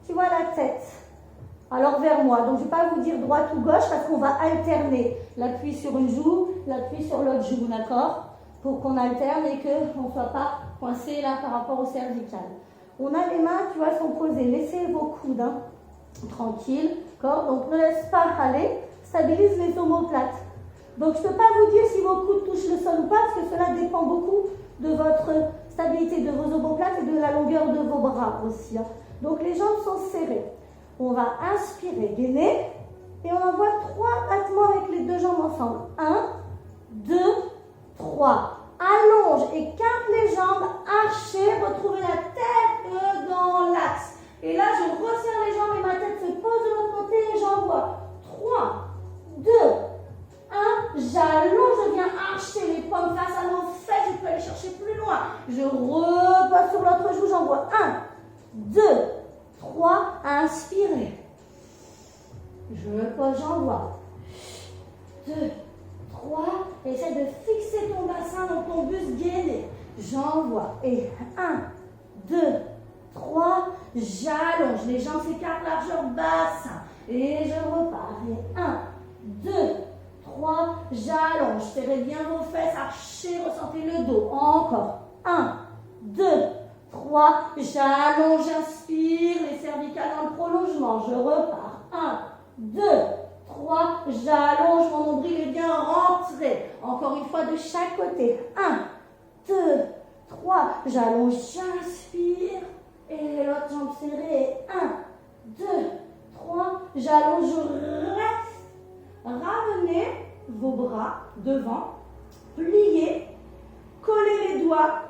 tu vois la tête. Alors vers moi. Donc je ne vais pas vous dire droite ou gauche parce qu'on va alterner l'appui sur une joue, l'appui sur l'autre joue, d'accord? Pour qu'on alterne et qu'on ne soit pas coincé là par rapport au cervical. On a les mains, tu vois, sont posées. Laissez vos coudes hein, tranquilles, d'accord? Donc ne laisse pas aller. Stabilise les omoplates. Donc je ne peux pas vous dire si vos coudes touchent le sol ou pas parce que cela dépend beaucoup de votre stabilité de vos omoplates et de la longueur de vos bras aussi. Hein. Donc les jambes sont serrées. On va inspirer, gainer et on envoie 3 battements avec les 2 jambes ensemble. 1, 2, 3. Allonge, écarte les jambes, archez, retrouvez la tête dans l'axe. Et là, je resserre les jambes et ma tête se pose de l'autre côté et j'envoie 3, 2, 1. J'allonge, je viens archer les paumes face à nos fesses. Je peux aller chercher plus loin. Je repasse sur l'autre joue, j'envoie 1, 2, 3. Inspirez. Je pose, j'envoie 2, 3. Essaie de fixer ton bassin dans ton buste gainé. J'envoie. Et 1, 2, 3. J'allonge. Les jambes s'écartent, largeur bassin. Et je repars. Et 1, 2, 3. J'allonge. Serrez bien vos fesses. Archez. Ressentez le dos. Encore. 1, 2, 3. J'allonge. J'inspire. Les cervicales dans le prolongement. Je repars. 1, 2, 3, j'allonge, mon nombril est bien rentré. Encore une fois de chaque côté. 1, 2, 3, j'allonge, j'inspire. Et l'autre jambe serrée. 1, 2, 3, j'allonge, je reste. Ramenez vos bras devant. Pliez. Collez les doigts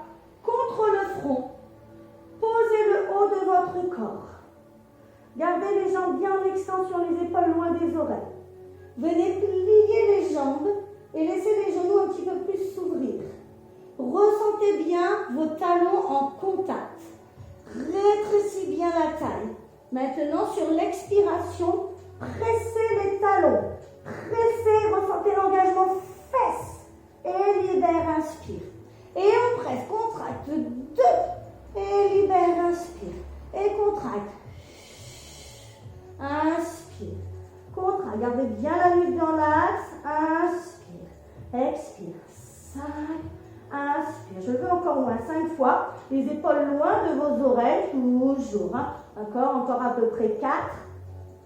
contre le front. Posez le haut de votre corps. Gardez les jambes bien en extension, les épaules loin des oreilles. Venez plier les jambes et laissez les genoux un petit peu plus s'ouvrir. Ressentez bien vos talons en contact. Rétrécissez bien la taille. Maintenant, sur l'expiration, pressez les talons. Pressez, ressentez l'engagement fesses. Et libère, inspire. Et on presse, contracte. 2. Et libère, inspire. Et contracte. Inspire. Contracte. Gardez bien la nuque dans l'axe. Inspire. Expire. 5. Inspire. Je veux encore moins. 5 fois. Les épaules loin de vos oreilles. Toujours. Hein. D'accord. Encore à peu près 4.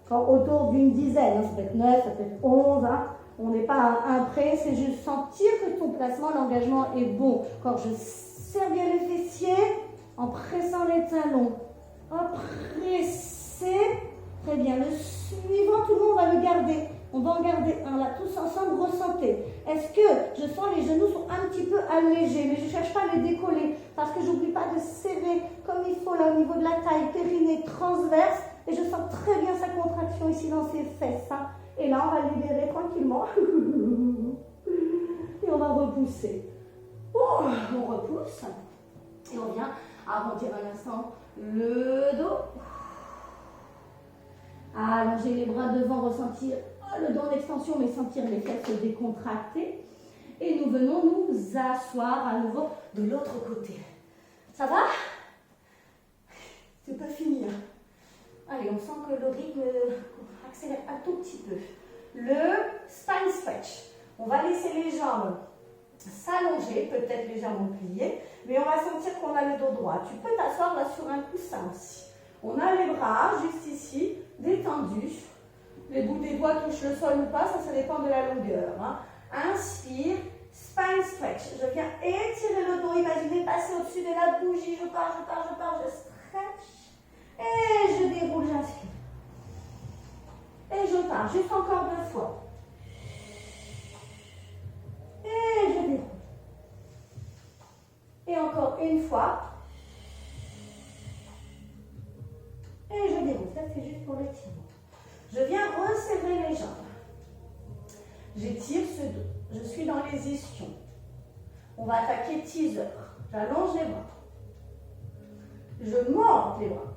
Encore autour d'une dizaine. Hein. Ça peut être 9, ça peut être 11. Hein. On n'est pas à un près. C'est juste sentir que ton placement, l'engagement est bon. Quand je serre bien les fessiers en pressant les talons. Pressez. Très bien. Le suivant, tout le monde va le garder. On va en garder un là, tous ensemble, ressentez. Est-ce que je sens les genoux sont un petit peu allégés, mais je ne cherche pas à les décoller parce que j'oublie pas de serrer comme il faut là au niveau de la taille, périnée transverse. Et je sens très bien sa contraction ici dans ses fesses. Hein. Et là, on va libérer tranquillement. Et on va repousser. On repousse. Et on vient arrondir un instant le dos. Allonger les bras devant, ressentir le dos en extension, mais sentir les fesses se décontracter. Et nous venons nous asseoir à nouveau de l'autre côté. Ça va? C'est pas fini. Hein. Allez, on sent que le rythme accélère un tout petit peu. Le spine stretch. On va laisser les jambes s'allonger, peut-être légèrement pliées, mais on va sentir qu'on a le dos droit. Tu peux t'asseoir là sur un coussin aussi. On a les bras juste ici, détendus. Les bouts des doigts touchent le sol ou pas, ça dépend de la longueur. Hein. Inspire, spine stretch. Je viens étirer le dos, imaginez passer au-dessus de la bougie. Je pars, je stretch. Et je déroule, j'inspire. Et je pars, juste encore 2 fois. Et je déroule. Et encore une fois. Et je déroule. Ça, c'est juste pour l'étirement. Je viens resserrer les jambes. J'étire ce dos. Je suis dans les ischions. On va attaquer teaser. J'allonge les bras. Je monte les bras.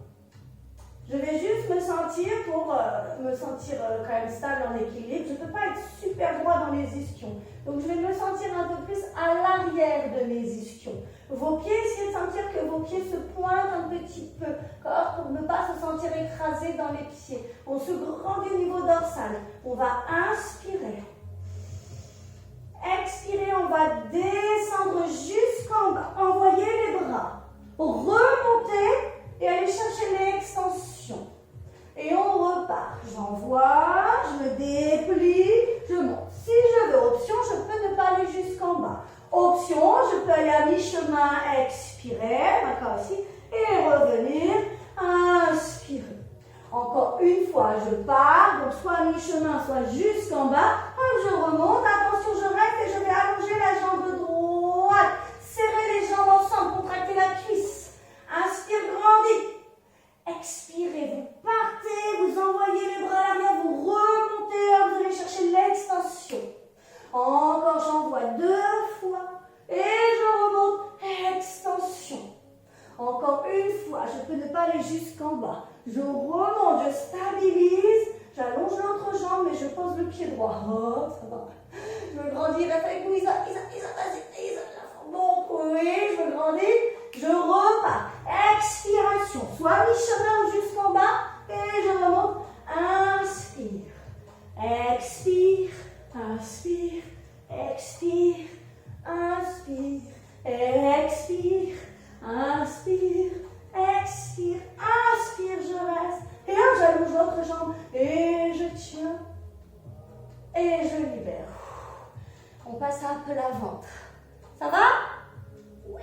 Je vais juste me sentir quand même stable en équilibre. Je ne peux pas être super droit dans les ischions. Donc je vais me sentir un peu plus à l'arrière de mes ischions. Vos pieds, essayez de sentir que vos pieds se pointent un petit peu, pour ne pas se sentir écrasé dans les pieds. On se grandit au niveau dorsal. On va inspirer. Expirez, on va descendre jusqu'en bas. Envoyez les bras. Remontez et allez chercher l'extension. Et on repart. J'envoie, je me déplie, je monte. Si je veux, option, je peux ne pas aller jusqu'en bas. Option, je peux aller à mi-chemin, expirer, d'accord ici, et revenir, inspirer. Encore une fois, je pars, donc soit à mi-chemin, soit jusqu'en bas. Je remonte, attention, je reste et je vais allonger la jambe droite. Serrez les jambes ensemble, contractez la cuisse. Inspire, grandis. Expirez, vous partez, vous envoyez les bras à l'arrière, vous remontez, vous allez chercher l'extension. Encore, j'envoie 2 fois et je remonte, extension. Encore une fois, je peux ne pas aller jusqu'en bas. Je remonte, je stabilise, j'allonge l'autre jambe, mais je pose le pied droit. Oh, ça va. Je veux grandir, reste avec vous, Isa, vas-y, Isa, bon, oui, je veux grandir, je repars. Expiration, soit mi-chemin ou jusqu'en bas, et je remonte, inspire, expire, inspire, expire, inspire, expire, inspire, expire, inspire, je reste. Et là, j'allonge l'autre jambe et je tiens et je libère. On passe un peu la ventre. Ça va? Oui.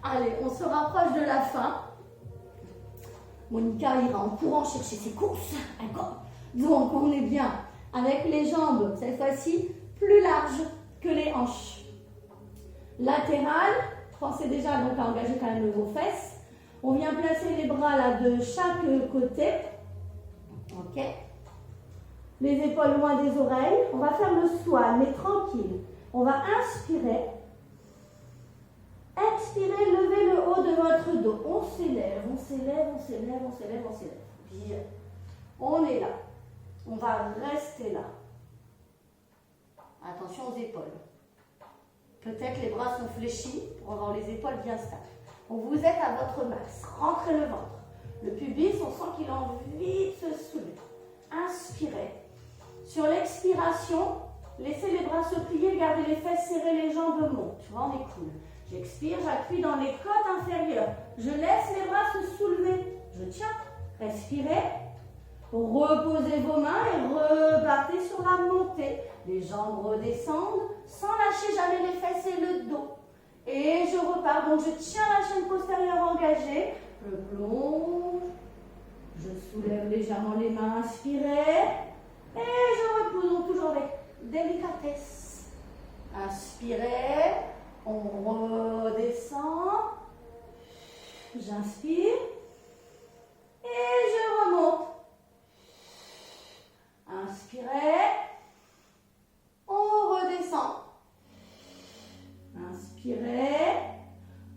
Allez, on se rapproche de la fin. Monica ira en courant chercher ses courses. D'accord? Donc, on est bien avec les jambes, cette fois-ci, plus larges que les hanches. Latérales, pensez déjà donc à engager quand même vos fesses. On vient placer les bras là de chaque côté. Ok. Les épaules loin des oreilles. On va faire le swan, mais tranquille. On va inspirer. Expirez, levez le haut de votre dos. On s'élève, on s'élève, on s'élève, on s'élève, on s'élève. Bien. On est là. On va rester là. Attention aux épaules. Peut-être les bras sont fléchis pour avoir les épaules bien stables. Donc vous êtes à votre max. Rentrez le ventre. Le pubis, on sent qu'il a envie de se soulever. Inspirez. Sur l'expiration, laissez les bras se plier, gardez les fesses serrées, les jambes montent. Tu vois, on est cool. J'expire, j'appuie dans les côtes inférieures. Je laisse les bras se soulever. Je tiens. Respirez. Reposez vos mains et repartez sur la montée. Les jambes redescendent sans lâcher jamais les fesses et le dos. Et je repars. Donc je tiens la chaîne postérieure engagée. Je plonge. Je soulève légèrement les mains. Inspirez. Et je repose. Donc toujours avec délicatesse. Inspirez. On redescend. J'inspire. Et je remonte. Inspirez. On redescend. Inspirez.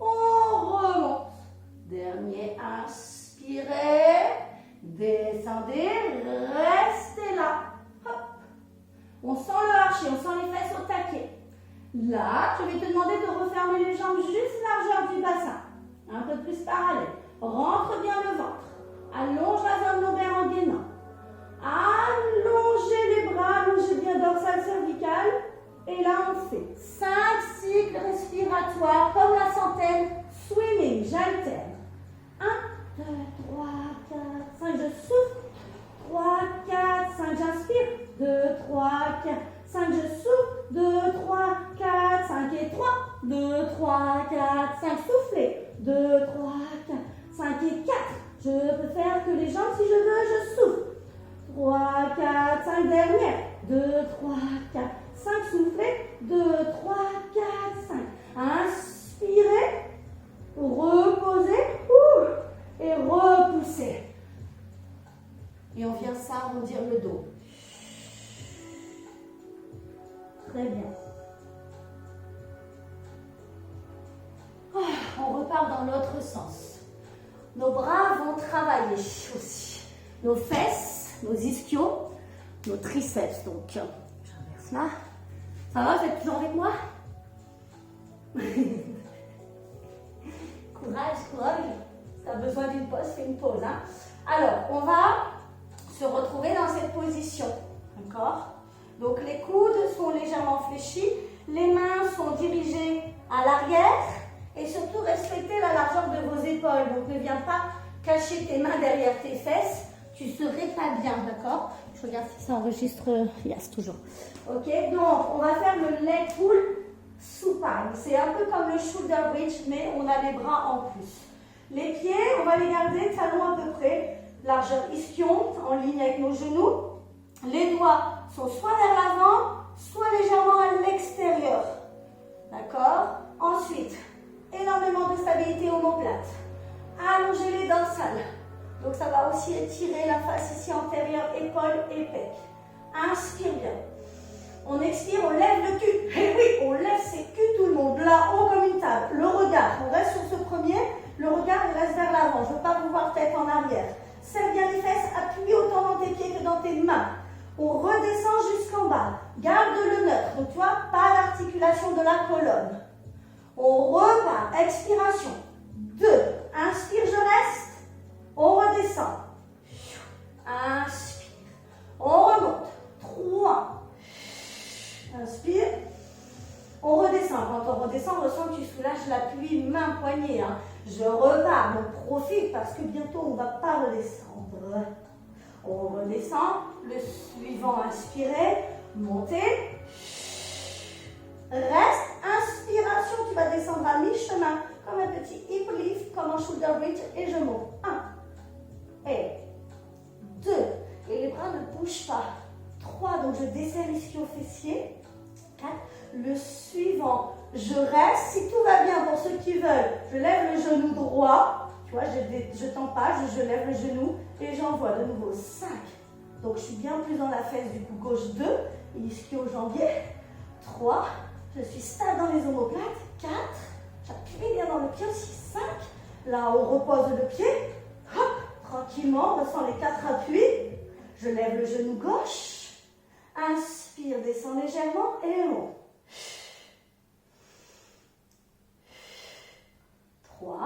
On remonte. Dernier, inspirez. Descendez. Restez là. Hop. On sent le archer, on sent les fesses au taquet. Là, je vais te demander de refermer les jambes juste largeur du bassin. Un peu plus parallèle. Rentre bien le ventre. Allonge la zone lombaire en gainant. Allongez les bras, allongez bien dorsal cervical. Et là, on fait 5 cycles respiratoires comme la centaine. Swimming, j'alterne. 1, 2, 3, 4, 5, je souffle. 3, 4, 5, j'inspire. 2, 3, 4, 5, je souffle. 2, 3, 4, 5 et 3. 2, 3, 4, 5, soufflez. 2, 3, 4, 5 et 4. Je peux faire que les jambes si je veux, je souffle. 3, 4, 5, dernière. 2, 3, 4, 5, soufflez. 2, 3, 4, 5. Inspirez. Reposez. Et repoussez. Et on vient s'arrondir le dos. Très bien. On repart dans l'autre sens. Nos bras vont travailler aussi. Nos fesses, nos ischios, nos triceps. Donc, j'inverse là. Ça va, vous êtes toujours avec moi? Courage, courage. Si tu as besoin d'une pause, fais une pause. Hein. Alors, on va se retrouver dans cette position. D'accord? Donc, les coudes sont légèrement fléchis. Les mains sont dirigées à l'arrière. Et surtout, respectez la largeur de vos épaules. Donc, ne viens pas cacher tes mains derrière tes fesses. Tu serais pas bien, d'accord? Je regarde si ça enregistre. Yes, toujours. Ok, donc, on va faire le leg pull supine. C'est un peu comme le shoulder bridge, mais on a les bras en plus. Les pieds, on va les garder talons à peu près. Largeur ischion, en ligne avec nos genoux. Les doigts sont soit vers l'avant, soit légèrement à l'extérieur. D'accord? Ensuite, énormément de stabilité omoplate. Allongez les dorsales. Donc ça va aussi étirer la face ici antérieure, épaule et pec. Inspire bien. On expire, on lève le cul. Et oui, on lève ses culs tout le monde. Là, haut comme une table. Le regard, on reste sur ce premier. Le regard, il reste vers l'avant. Je ne veux pas vous voir tête en arrière. Serre bien les fesses, appuie autant dans tes pieds que dans tes mains. On redescend jusqu'en bas. Garde le neutre. Donc, tu vois, pas d'articulation de la colonne. On repart. Expiration. 2. Inspire, je reste. On redescend. Inspire. On remonte. 3. Inspire. On redescend. Quand on redescend, on ressent que tu soulages l'appui main-poignet. Hein. Je repars. Donc, profite parce que bientôt, on ne va pas redescendre. On redescend. Le suivant, inspirez. Montez. Reste. Inspiration. Tu vas descendre à mi-chemin. Comme un petit hip lift, comme un shoulder bridge. Et je monte. 1. Et 2. Et les bras ne bougent pas. 3. Donc, je desserre l'ischio-fessier. 4. Le suivant. Je reste. Si tout va bien pour ceux qui veulent, je lève le genou droit. Tu vois, je t'empale, je lève le genou et j'envoie de nouveau 5. Donc, je suis bien plus dans la fesse du coup gauche 2. Ischio-jambier. 3. Je suis stable dans les omoplates. 4. J'appuie bien dans le pied aussi. 5. Là, on repose le pied. Hop, tranquillement, on ressent les 4 appuis. Je lève le genou gauche. Inspire, descends légèrement et monte. 3.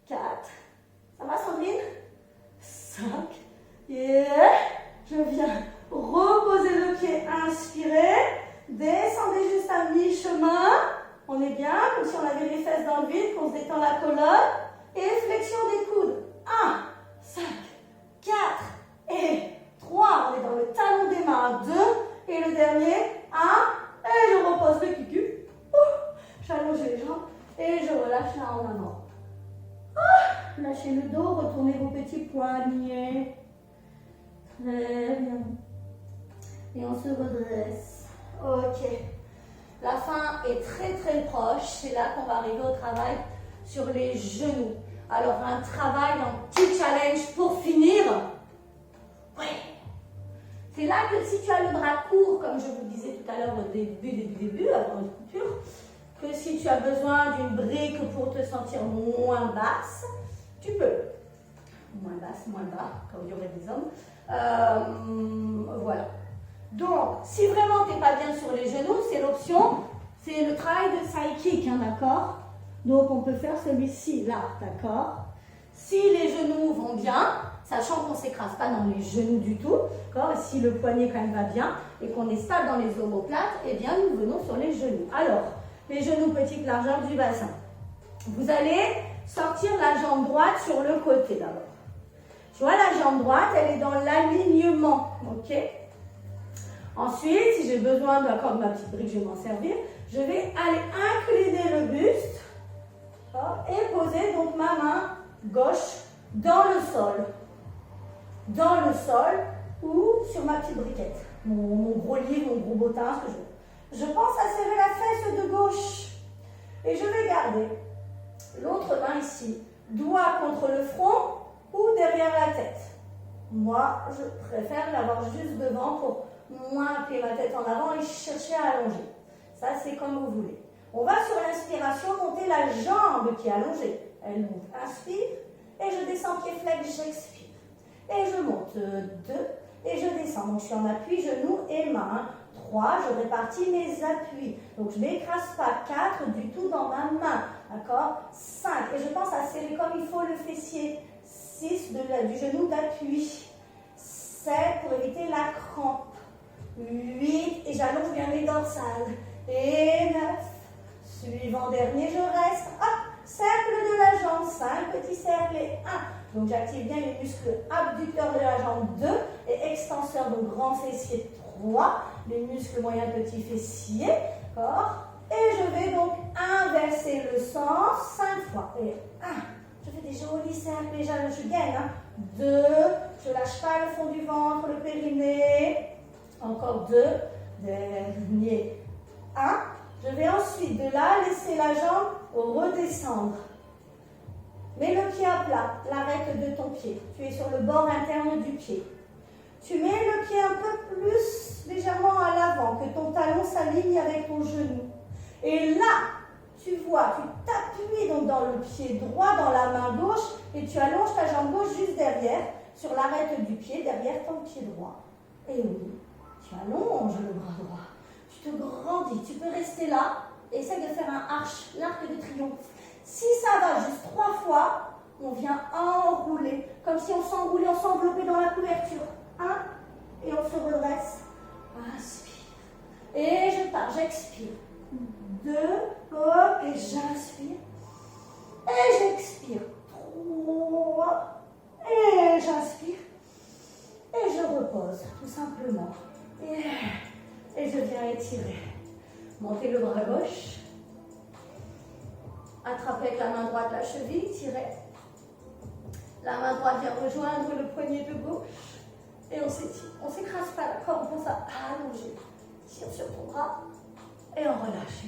4. Ça va, Sandrine? 5. Et je viens reposer le pied. Inspirez. Descendez juste à mi-chemin. On est bien, comme si on avait les fesses dans le vide, qu'on se détend la colonne. Et flexion des coudes. 1, 5, 4 et 3. On est dans le talon des mains. 2. Et le dernier. 1. Et je repose le cucu. J'allonge les jambes. Et je relâche là en avant. Lâchez le dos. Retournez vos petits poignets. Très bien. Et on se redresse. Ok. La fin est très très proche. C'est là qu'on va arriver au travail sur les genoux. Alors un travail, un petit challenge pour finir. Ouais. C'est là que si tu as le bras court, comme je vous le disais tout à l'heure au début, avant une coupure, que si tu as besoin d'une brique pour te sentir moins basse, tu peux. Moins basse, moins bas, comme il y aurait des hommes. Voilà. Donc, si vraiment tu n'es pas bien sur les genoux, c'est l'option, c'est le travail de side kick, hein, d'accord? Donc, on peut faire celui-ci, là, d'accord? Si les genoux vont bien, sachant qu'on ne s'écrase pas dans les genoux du tout, d'accord? Et si le poignet quand même va bien et qu'on est stable dans les omoplates, eh bien, nous venons sur les genoux. Alors, les genoux, petite largeur du bassin. Vous allez sortir la jambe droite sur le côté d'abord. Tu vois, la jambe droite, elle est dans l'alignement, ok? Ensuite, si j'ai besoin de ma petite brique, je vais m'en servir. Je vais aller incliner le buste et poser donc ma main gauche dans le sol. Dans le sol ou sur ma petite briquette. Mon gros livre, mon gros bottin, ce que je veux. Je pense à serrer la fesse de gauche. Et je vais garder l'autre main ici. Doigt contre le front ou derrière la tête. Moi, je préfère l'avoir juste devant pour moins appuyer ma tête en avant et chercher à allonger. Ça, c'est comme vous voulez. On va sur l'inspiration monter la jambe qui est allongée. Elle monte, inspire, et je descends pied flex, j'expire. Et je monte 2, et je descends. Donc, je suis en appui, genoux et main. 3, je répartis mes appuis. Donc je n'écrase pas 4 du tout dans ma main. D'accord? 5. Et je pense à serrer comme il faut le fessier. 6 du genou d'appui. 7 pour éviter la crampe. 8 et j'allonge bien mes dorsales. Et 9. Suivant dernier, je reste. Hop, cercle de la jambe. 5 petits cercles et 1. Donc j'active bien les muscles abducteurs de la jambe 2 et extenseurs de grand fessier 3. Les muscles moyens petits fessiers. D'accord? Et je vais donc inverser le sens 5 fois. Et 1. Je fais des jolis cercles. Déjà, je gagne. 2. Je lâche pas le fond du ventre, le périnée. Encore 2. Dernier. 1. Je vais ensuite de là laisser la jambe redescendre. Mets le pied à plat, l'arête de ton pied. Tu es sur le bord interne du pied. Tu mets le pied un peu plus légèrement à l'avant, que ton talon s'aligne avec ton genou. Et là, tu vois, tu t'appuies donc dans le pied droit, dans la main gauche, et tu allonges ta jambe gauche juste derrière, sur l'arête du pied, derrière ton pied droit. Et oui, tu allonges le bras droit. Tu te grandis, tu peux rester là, et essaye de faire un arc de triomphe. Si ça va juste 3 fois, on vient enrouler, comme si on s'enroulait, on s'enveloppait dans la couverture. 1, et on se redresse. Inspire. Et je pars, j'expire. 2, hop, et j'inspire. Et j'expire. 3, et j'inspire. Et je repose, tout simplement. Et je viens étirer. Montez le bras gauche. Attrapez avec la main droite la cheville, tirez. La main droite vient rejoindre le poignet de gauche. Et on s'étire. On ne s'écrase pas, d'accord? On pense à allonger. Tire sur ton bras. Et on relâche.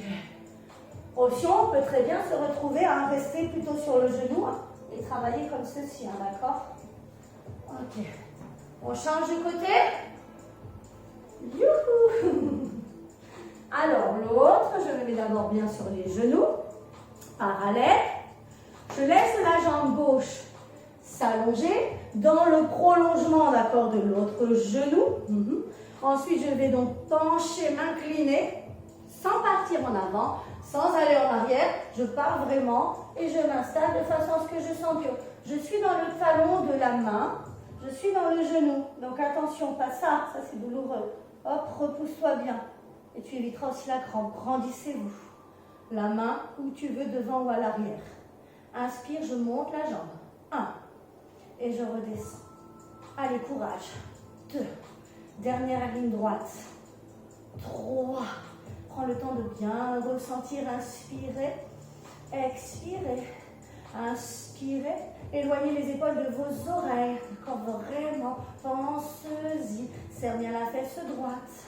Option, on peut très bien se retrouver à rester plutôt sur le genou et travailler comme ceci, d'accord? Ok. On change de côté. Youhou! Alors, l'autre, je le mets d'abord bien sur les genoux. Parallèle. Je laisse la jambe gauche s'allonger dans le prolongement, d'accord, de l'autre genou. Ensuite, je vais donc pencher, m'incliner, sans partir en avant, sans aller en arrière. Je pars vraiment et je m'installe de façon à ce que je sente que je suis dans le talon de la main, je suis dans le genou. Donc attention, pas ça, ça c'est douloureux. Hop, repousse-toi bien. Et tu éviteras aussi la crampe. Grandissez-vous. La main où tu veux, devant ou à l'arrière. Inspire, je monte la jambe. 1. Et je redescends. Allez, courage. 2. Dernière ligne droite. 3. Prends le temps de bien ressentir. Inspirez. Expirez. Inspirez. Éloignez les épaules de vos oreilles. Quand vraiment, pensez-y. Serre bien la fesse droite.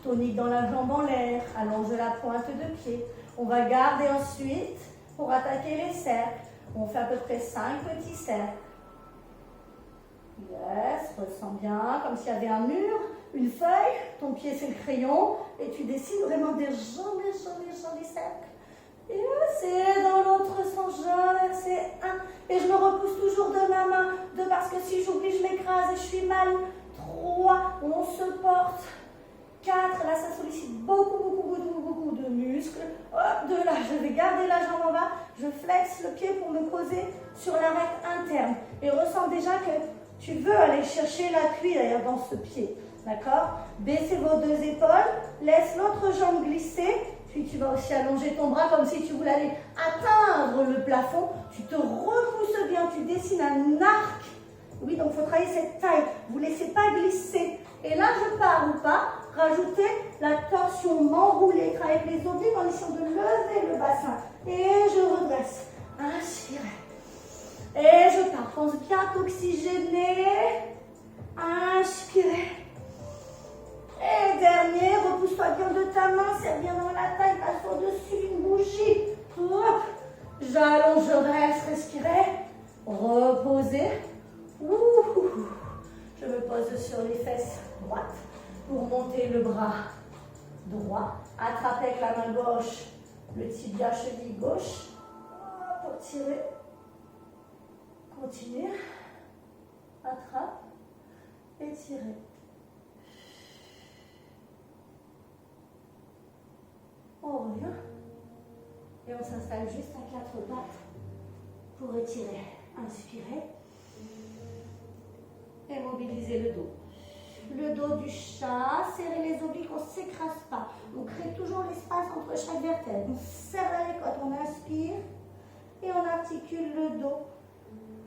Tonique dans la jambe en l'air. Allonge la pointe de pied. On va garder ensuite pour attaquer les cercles. On fait à peu près 5 petits cercles. Yes, ressens bien, comme s'il y avait un mur, une feuille, ton pied c'est le crayon, et tu dessines vraiment des jolis cercles. Et c'est dans l'autre sens, c'est 1. Et je me repousse toujours de ma main, 2 parce que si j'oublie, je m'écrase et je suis mal. 3, on se porte. 4, là ça sollicite beaucoup de muscles. Hop, de là, je vais garder la jambe en bas, je flexe le pied pour me poser sur l'arête interne. Et ressens déjà que tu veux aller chercher l'appui d'ailleurs dans ce pied. D'accord? Baissez vos 2 épaules, laisse l'autre jambe glisser, puis tu vas aussi allonger ton bras comme si tu voulais aller atteindre le plafond. Tu te repousses bien, tu dessines un arc. Oui, donc il faut travailler cette taille. Vous ne laissez pas glisser. Et là, je pars ou pas. Rajoutez la torsion, m'enrouler, travailler avec les obliques en essayant de lever le bassin. Et je redresse. Inspirez. Et je pars. Pense bien t'oxygéner. Inspirez. Et dernier, repousse-toi bien de ta main, serre bien dans la taille, passe au-dessus d'une bougie. Hop. J'allonge, je reste, respirez. Reposez. Ouh. Je me pose sur les fesses droites pour monter le bras droit. Attrapez avec la main gauche le tibia, cheville gauche. Pour tirer. Continuez. Attrape. Étirez. bien. Et on s'installe juste à 4 pattes pour étirer. Inspirez. Et mobilisez le dos. Le dos du chat, serrez les obliques, on ne s'écrase pas. On crée toujours l'espace entre chaque vertèbre. On serre la côte, on inspire et on articule le dos.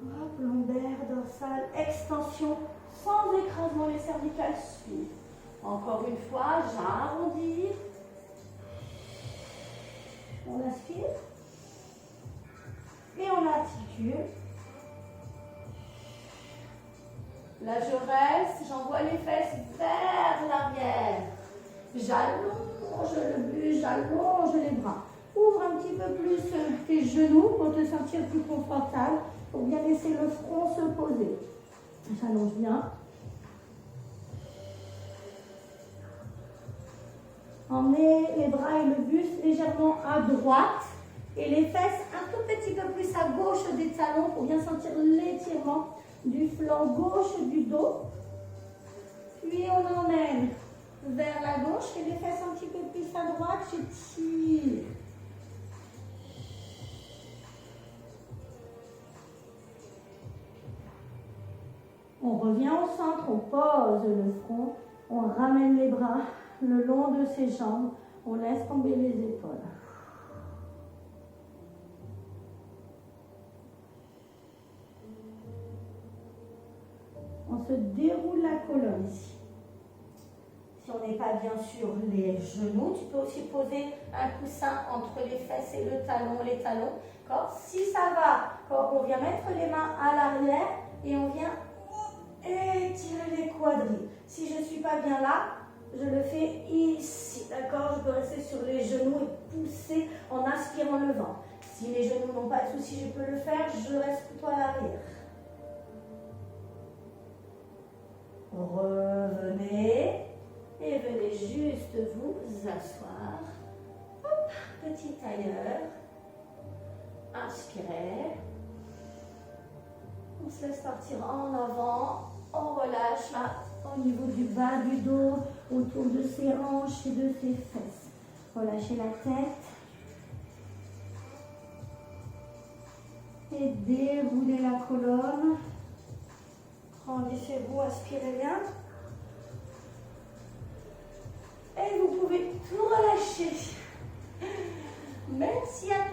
Hop, lombaire, dorsale, extension, sans écrasement, les cervicales suivent. Encore une fois, j'arrondis. On inspire et on articule. Là, je reste, j'envoie les fesses vers l'arrière. J'allonge le buste, j'allonge les bras. Ouvre un petit peu plus tes genoux pour te sentir plus confortable, pour bien laisser le front se poser. J'allonge bien. Emmenez les bras et le buste légèrement à droite et les fesses un tout petit peu plus à gauche des talons pour bien sentir l'étirement du flanc gauche du dos. Puis on emmène vers la gauche et les fesses un petit peu plus à droite, j'étire. On revient au centre, on pose le front, on ramène les bras le long de ses jambes, on laisse tomber les épaules. On se déroule la colonne ici. Si on n'est pas bien sur les genoux, tu peux aussi poser un coussin entre les fesses et le talon, les talons. Si ça va, on vient mettre les mains à l'arrière et on vient étirer les quadrilles. Si je ne suis pas bien là, je le fais ici, d'accord? Je peux rester sur les genoux et pousser en aspirant le vent. Si les genoux n'ont pas de souci, je peux le faire, je reste plutôt à l'arrière. Revenez et venez juste vous asseoir. Hop, petit tailleur. Inspirez. On se laisse partir en avant. On relâche là, au niveau du bas du dos, autour de ses hanches et de ses fesses. Relâchez la tête. Et déroulez la colonne. Laissez-vous aspirer bien. Et vous pouvez tout relâcher. Merci à